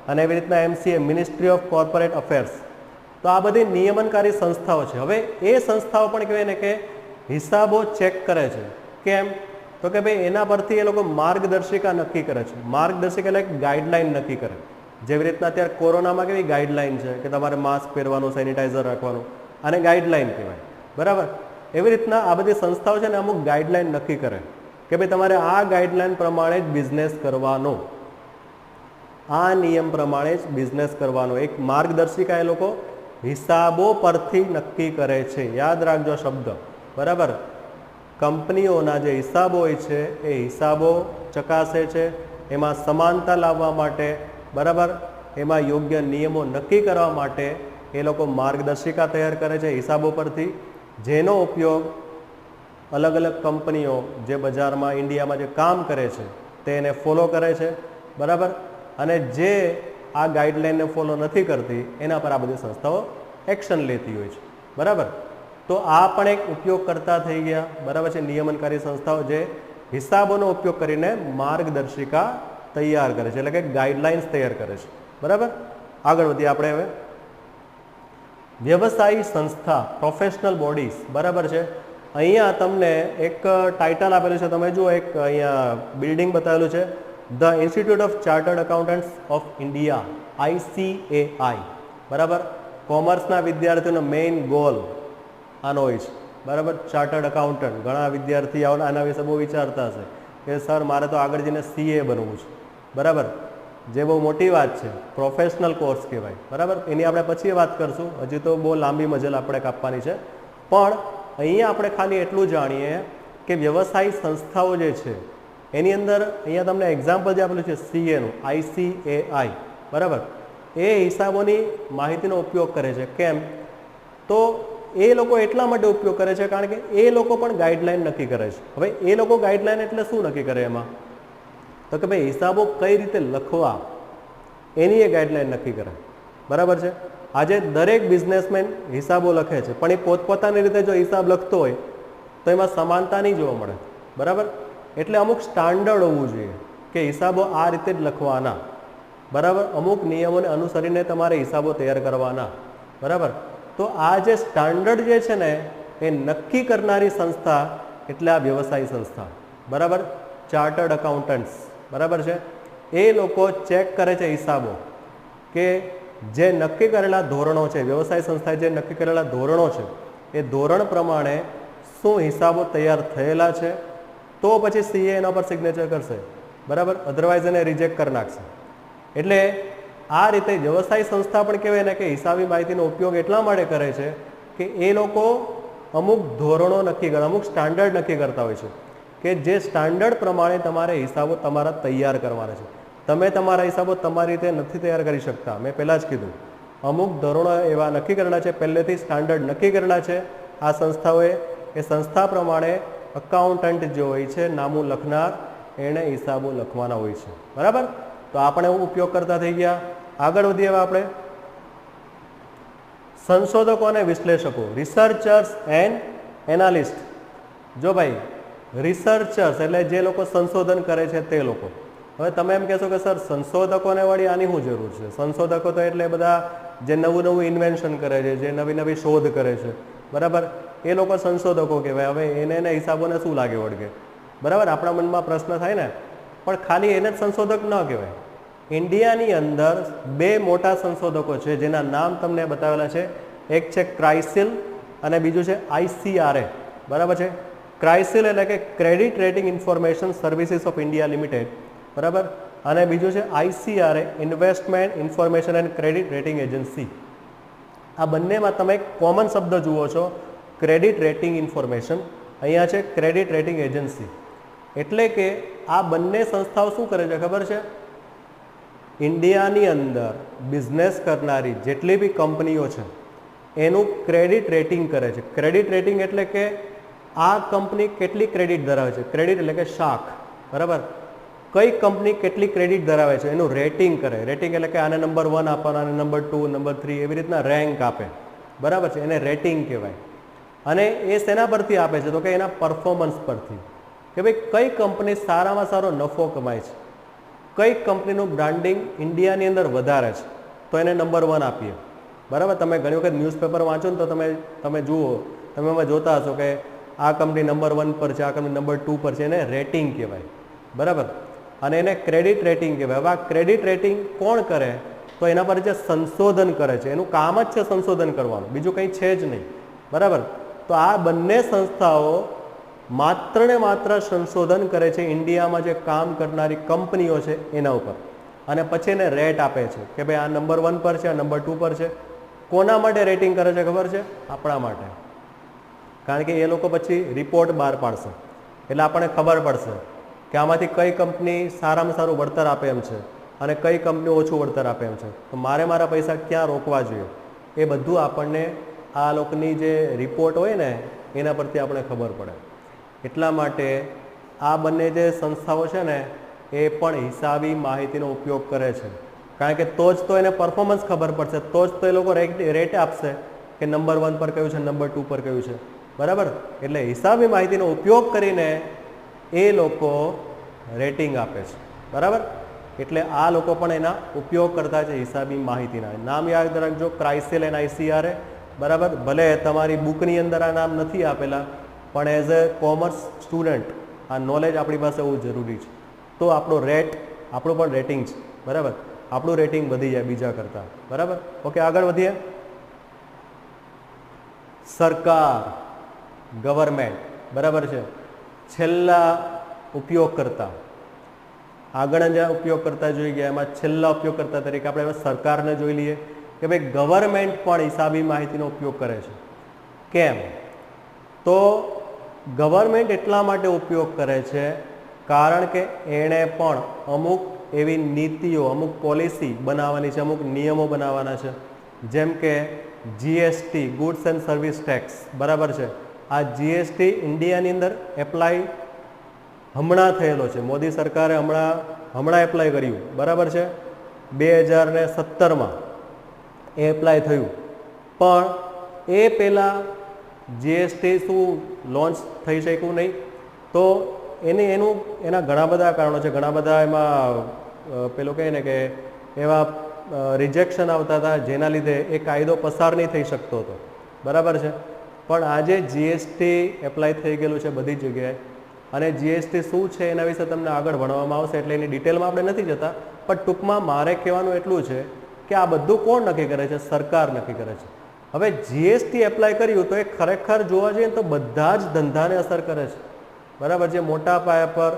અને એવી રીતના MCA, ministry of corporate affairs. તો આ બધી નિયમનકારી સંસ્થાઓ છે. હવે એ સંસ્થાઓ પણ કહેવાય ને કે હિસાબો ચેક કરે છે. કેમ? તો કે ભાઈ એના પરથી એ લોકો માર્ગદર્શિકા નક્કી કરે છે. માર્ગદર્શિકા એટલે ગાઈડલાઈન નક્કી કરે. જેવી રીતના અત્યારે કોરોનામાં કેવી ગાઈડલાઈન છે કે તમારે માસ્ક પહેરવાનું, સેનિટાઈઝર રાખવાનું, આને ગાઈડલાઈન કહેવાય. બરાબર, એવી રીતના આ બધી સંસ્થાઓ છે ને અમુક ગાઈડલાઈન નક્કી કરે કે ભાઈ તમારે આ ગાઈડલાઈન પ્રમાણે જ બિઝનેસ કરવાનો, આ નિયમ પ્રમાણે જ બિઝનેસ કરવાનો. એક માર્ગદર્શિકા એ લોકો હિસાબો પરથી નક્કી કરે છે. યાદ રાખજો શબ્દ. બરાબર, કંપનીઓના જે હિસાબો હોય છે એ હિસાબો ચકાસે છે, એમાં સમાનતા લાવવા માટે, બરાબર, એમાં યોગ્ય નિયમો નક્કી કરવા માટે એ લોકો માર્ગદર્શિકા તૈયાર કરે છે હિસાબો પરથી, જેનો ઉપયોગ અલગ અલગ કંપનીઓ જે બજારમાં ઇન્ડિયામાં જે કામ કરે છે તે એને ફોલો કરે છે. બરાબર, અને જે આ ગાઈડલાઈનને ફોલો નથી કરતી એના પર આ બધી સંસ્થાઓ એક્શન લેતી હોય છે. બરાબર, તો આ પણ એક ઉપયોગ કરતા થઈ ગયા. બરાબર છે, નિયમનકારી સંસ્થાઓ જે હિસાબોનો ઉપયોગ કરીને માર્ગદર્શિકા તૈયાર કરે છે, એટલે કે ગાઈડલાઇન્સ તૈયાર કરે છે. બરાબર, આગળ વધીએ આપણે હવે. વ્યવસાયી સંસ્થા, પ્રોફેશનલ બોડીઝ. બરાબર છે, અહીંયા તમને એક ટાઇટલ આપેલું છે, તમે જુઓ, એક અહીંયા બિલ્ડિંગ બતાવેલું છે, the institute of chartered accountants of India, ICAI. બરાબર, કોમર્સના વિદ્યાર્થીઓનો મેઇન ગોલ આનો હોય છે. બરાબર, ચાર્ટર્ડ એકાઉન્ટન્ટ. ઘણા વિદ્યાર્થીઓ આના વિશે બહુ વિચારતા હશે કે સર મારે તો આગળ જઈને CA બનવું છે. બરાબર, જે બહુ મોટી વાત છે, પ્રોફેશનલ કોર્સ કહેવાય. બરાબર, એની આપણે પછી વાત કરશું, હજી તો બહુ લાંબી મજલ આપણે કાપવાની છે. પણ અહીંયા આપણે ખાલી એટલું જાણીએ કે વ્યવસાયી સંસ્થાઓ જે છે એની અંદર અહીંયા તમને એક્ઝામ્પલ જે આપેલું છે CAનું, ICAI. બરાબર, એ હિસાબોની માહિતીનો ઉપયોગ કરે છે. કેમ? તો એ લોકો એટલા માટે ઉપયોગ કરે છે કારણ કે એ લોકો પણ ગાઈડલાઈન નક્કી કરે છે. હવે એ લોકો ગાઈડલાઈન એટલે શું નક્કી કરે એમાં? તો કે ભાઈ હિસાબો કઈ રીતે લખવા એની એ ગાઈડલાઈન નક્કી કરે. બરાબર છે, આજે દરેક બિઝનેસમેન હિસાબો લખે છે, પણ એ પોતપોતાની રીતે જો હિસાબ લખતો હોય તો એમાં સમાનતા નહીં જોવા મળે. બરાબર, એટલે અમુક સ્ટાન્ડર્ડ હોવું જોઈએ કે હિસાબો આ રીતે જ લખવાના. બરાબર, અમુક નિયમોને અનુસરીને તમારે હિસાબો તૈયાર કરવાના. બરાબર, તો આ જે સ્ટાન્ડર્ડ જે છે ને એ નક્કી કરનારી સંસ્થા એટલે આ વ્યવસાયી સંસ્થા. બરાબર, ચાર્ટર્ડ એકાઉન્ટન્ટ્સ. બરાબર છે, એ લોકો ચેક કરે છે હિસાબો કે જે નક્કી કરેલા ધોરણો છે, વ્યવસાય સંસ્થાએ જે નક્કી કરેલા ધોરણો છે એ ધોરણ પ્રમાણે શું હિસાબો તૈયાર થયેલા છે, તો પછી CA એના પર સિગ્નેચર કરશે. બરાબર, અધરવાઇઝ એને રિજેક્ટ કરી નાખશે. એટલે આ રીતે વ્યવસાય સંસ્થા પણ કહેવાય ને કે હિસાબી માહિતીનો ઉપયોગ એટલા માટે કરે છે કે એ લોકો અમુક ધોરણો નક્કી કરે, અમુક સ્ટાન્ડર્ડ નક્કી કરતા હોય છે કે જે સ્ટાન્ડર્ડ પ્રમાણે તમારે હિસાબો તમારા તૈયાર કરવાના છે. તમે તમારા હિસાબો તમારી રીતે નથી તૈયાર કરી શકતા. મેં પહેલાં જ કીધું, અમુક ધોરણો એવા નક્કી કરેલા છે, પહેલેથી સ્ટાન્ડર્ડ નક્કી કરેલા છે આ સંસ્થાઓએ. એ સંસ્થા પ્રમાણે અકાઉન્ટન્ટ જે હોય છે, નામું લખનાર, એણે હિસાબો લખવાના હોય છે. બરાબર, તો આપણે ઉપયોગ કરતા થઈ ગયા. આગળ વધીએ હવે આપણે. સંશોધકો અને વિશ્લેષકો, રિસર્ચર્સ એન્ડ એનાલિસ્ટ. જો ભાઈ રિસર્ચર્સ એટલે જે લોકો સંશોધન કરે છે તે લોકો. હવે તમે એમ કહેશો કે સર સંશોધકોને વળી આની શું જરૂર છે? સંશોધકો તો એટલે બધા જે નવું નવું ઇન્વેન્શન કરે છે, જે નવી નવી શોધ કરે છે, બરાબર, એ લોકો સંશોધકો કહેવાય. હવે એને હિસાબોને શું લાગે વળગે, બરાબર, આપણા મનમાં પ્રશ્ન થાય ને. પણ ખાલી એને જ સંશોધક ન કહેવાય. ઇન્ડિયાની અંદર બે મોટા સંશોધકો છે જેના નામ તમને બતાવેલા છે. એક છે ક્રાઇસિલ અને બીજું છે ICRA, બરાબર છે. ક્રાઇસિલ એટલે કે credit rating information services of India limited, બરાબર, અને બીજું છે ICRA investment information and credit rating agency. આ બંનેમાં તમે એક કોમન શબ્દ જુઓ છો, ક્રેડિટ રેટિંગ ઇન્ફોર્મેશન, અહીંયા છે ક્રેડિટ રેટિંગ એજન્સી. એટલે કે આ બંને સંસ્થાઓ શું કરે છે ખબર છે? ઇન્ડિયાની અંદર બિઝનેસ કરનારી જેટલી બી કંપનીઓ છે એનું ક્રેડિટ રેટિંગ કરે છે. ક્રેડિટ રેટિંગ એટલે કે આ કંપની કેટલી ક્રેડિટ ધરાવે છે, ક્રેડિટ એટલે કે શાખ, બરાબર, કઈ કંપની કેટલી ક્રેડિટ ધરાવે છે એનું રેટિંગ કરે. રેટિંગ એટલે કે આને નંબર 1 આપવાનો, આને નંબર 2, નંબર 3, એવી રીતના રેન્ક આપે, બરાબર છે, એને રેટિંગ કહેવાય. અને એ શેના પરથી આપે છે? તો કે એના પરફોર્મન્સ પરથી, કે ભાઈ કઈ કંપની સારામાં સારો નફો કમાય છે, કઈ કંપનીનું બ્રાન્ડિંગ ઇન્ડિયાની અંદર વધારે છે, તો એને નંબર 1 આપીએ, બરાબર. તમે ઘણી વખત ન્યૂઝપેપર વાંચો ને તો તમે જુઓ, તમે એમાં જોતા હશો કે આ કંપની નંબર 1 પર છે, આ કંપની નંબર 2 પર છે, એને રેટિંગ કહેવાય, બરાબર, અને એને ક્રેડિટ રેટિંગ કહેવાય. હવે આ ક્રેડિટ રેટિંગ કોણ કરે? તો એના પર જે સંશોધન કરે છે, એનું કામ જ છે સંશોધન કરવાનું, બીજું કંઈ છે જ નહીં, બરાબર. તો આ બંને સંસ્થાઓ માત્ર ને માત્ર સંશોધન કરે છે ઇન્ડિયામાં જે કામ કરનારી કંપનીઓ છે એના ઉપર, અને પછી એને રેટ આપે છે કે ભાઈ આ નંબર 1 પર છે, આ નંબર 2 પર છે. કોના માટે રેટિંગ કરે છે ખબર છે? આપણા માટે. કારણ કે એ લોકો પછી રિપોર્ટ બહાર પાડશે એટલે આપણને ખબર પડશે કે આમાંથી કઈ કંપની સારામાં સારું વળતર આપે એમ છે અને કઈ કંપની ઓછું વળતર આપે એમ છે. તો મારા પૈસા ક્યાં રોકવા જોઈએ એ બધું આપણને આ લોકોની જે રિપોર્ટ હોય ને એના પરથી આપણે ખબર પડે. એટલા માટે આ બંને જે સંસ્થાઓ છે ને એ પણ હિસાબી માહિતીનો ઉપયોગ કરે છે. કારણ કે તો જ તો એને પરફોર્મન્સ ખબર પડશે, તો જ તો એ લોકો રેટ આપશે કે નંબર 1 પર કયું છે, નંબર 2 પર કયું છે, બરાબર. એટલે હિસાબી માહિતીનો ઉપયોગ કરીને એ લોકો રેટિંગ આપે છે, બરાબર. એટલે આ લોકો પણ એના ઉપયોગ કરતા છે હિસાબી માહિતીના. નામ યાદ રાખજો, ક્રાઇસિલ એન્ડ ICRA, બરાબર. ભલે તમારી બુકની અંદર આ નામ નથી આપેલા, પણ એઝ એ કોમર્સ સ્ટુડન્ટ આ નોલેજ આપણી પાસે હોવું જરૂરી છે. તો આપણું પણ રેટિંગ છે, બરાબર. આપણું રેટિંગ વધી જાય બીજા કરતાં, બરાબર. ઓકે, આગળ વધીએ. સરકાર, ગવર્મેન્ટ, બરાબર છે. છેલ્લા ઉપયોગકર્તા, આગળ જે ઉપયોગકર્તા જોઈ ગયા એમાં છેલ્લા ઉપયોગકર્તા તરીકે આપણે સરકારને જોઈ લઈએ કે ભાઈ ગવર્મેન્ટ પણ હિસાબી માહિતીનો ઉપયોગ કરે છે. કેમ? તો ગવર્મેન્ટ એટલા માટે ઉપયોગ કરે છે કારણ કે એણે પણ અમુક એવી નીતિઓ, અમુક પોલિસી બનાવવાની છે, અમુક નિયમો બનાવવાના છે. જેમ કે GST, goods and service tax, બરાબર છે. આ GST ઇન્ડિયાની અંદર એપ્લાય હમણાં થયેલો છે. મોદી સરકારે હમણાં એપ્લાય કર્યું, બરાબર છે. 2017માં એ એપ્લાય થયું. પણ એ પહેલાં GST શું લોન્ચ થઈ શક્યું નહીં. તો એના ઘણા બધા કારણો છે, ઘણા બધા એમાં પેલું કહે ને કે એવા રિજેક્શન આવતા હતા જેના લીધે એ કાયદો પસાર નહીં થઈ શકતો હતો, બરાબર છે. પણ આજે GST એપ્લાય થઈ ગયેલું છે બધી જગ્યાએ, અને GST શું છે એના વિશે તમને આગળ ભણવામાં આવશે એટલે એની ડિટેલમાં આપણે નથી જતા. પણ ટૂંકમાં મારે કહેવાનું એટલું છે કે આ બધું કોણ નક્કી કરે છે? સરકાર નક્કી કરે છે. હવે GST એપ્લાય કર્યું તો એ ખરેખર જોવા જઈએ તો બધા જ ધંધાને અસર કરે છે, બરાબર. જે મોટા પાયા પર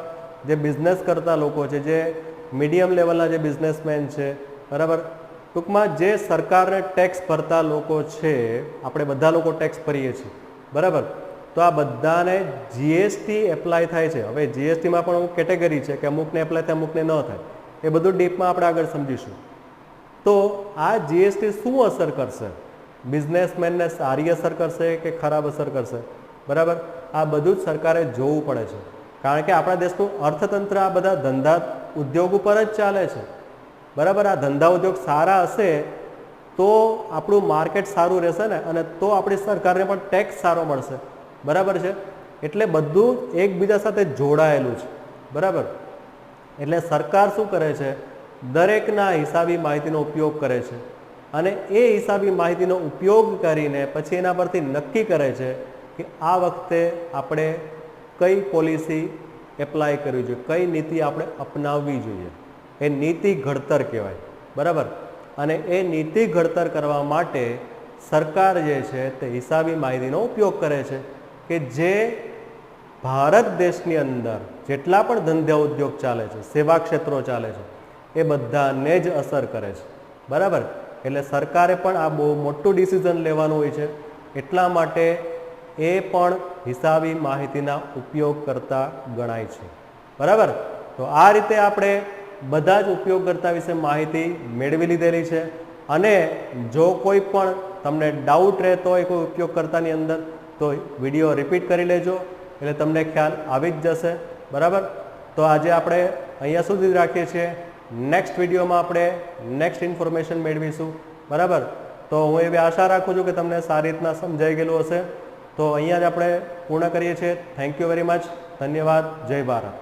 જે બિઝનેસ કરતા લોકો છે, જે મીડિયમ લેવલના જે બિઝનેસમેન છે, બરાબર. ટૂંકમાં જે સરકારને ટેક્સ ભરતા લોકો છે, આપણે બધા લોકો ટેક્સ ભરીએ છીએ, બરાબર. તો આ બધાને GST એપ્લાય થાય છે. હવે GSTમાં પણ અમુક કેટેગરી છે કે અમુકને એપ્લાય થાય, અમુકને ન થાય. એ બધું ડીપમાં આપણે આગળ સમજીશું. તો આ GST શું અસર કરશે? બિઝનેસમેનને સારી અસર કરશે કે ખરાબ અસર કરશે, બરાબર. આ બધું જ સરકારે જોવું પડે છે. કારણ કે આપણા દેશનું અર્થતંત્ર આ બધા ધંધા ઉદ્યોગ ઉપર જ ચાલે છે, બરાબર. આ ધંધા ઉદ્યોગ સારા હશે તો આપણું માર્કેટ સારું રહેશે ને, અને તો આપણી સરકારને પણ ટેક્સ સારો મળશે, બરાબર છે. એટલે બધું એકબીજા સાથે જોડાયેલું છે, બરાબર. એટલે સરકાર શું કરે છે, દરેકના હિસાબી માહિતીનો ઉપયોગ કરે છે અને એ હિસાબી માહિતીનો ઉપયોગ કરીને પછી એના પરથી નક્કી કરે છે કે આ વખતે આપણે કઈ પોલિસી એપ્લાય કરવી જોઈએ, કઈ નીતિ આપણે અપનાવવી જોઈએ. એ નીતિ ઘડતર કહેવાય, બરાબર. અને એ નીતિ ઘડતર કરવા માટે સરકાર જે છે તે હિસાબી માહિતીનો ઉપયોગ કરે છે કે જે ભારત દેશની અંદર જેટલા પણ ધંધા ઉદ્યોગ ચાલે છે, સેવા ક્ષેત્રો ચાલે છે, એ બધાને જ અસર કરે છે, બરાબર. એટલે સરકારે પણ આ બહુ મોટું ડિસિઝન લેવાનું હોય છે, એટલા માટે એ પણ હિસાબી માહિતીના ઉપયોગ કરતા ગણાય છે, બરાબર. તો આ રીતે આપણે બધા જ ઉપયોગકર્તા વિશે માહિતી મેળવી લીધેલી છે. અને જો કોઈ પણ તમને ડાઉટ રહેતો હોય કોઈ ઉપયોગકર્તાની અંદર તો વિડીયો રિપીટ કરી લેજો, એટલે તમને ખ્યાલ આવી જ જશે, બરાબર. તો આજે આપણે અહીંયા સુધી રાખીએ છીએ. નેક્સ્ટ વિડીયોમાં આપણે નેક્સ્ટ ઇન્ફોર્મેશન મેળવીશું, બરાબર. તો હું એવી આશા રાખું છું કે તમને સારી રીતના સમજાઈ ગયેલું હશે. તો અહીંયા જ આપણે પૂર્ણ કરીએ છીએ. Thank you very much. ધન્યવાદ. જય ભારત.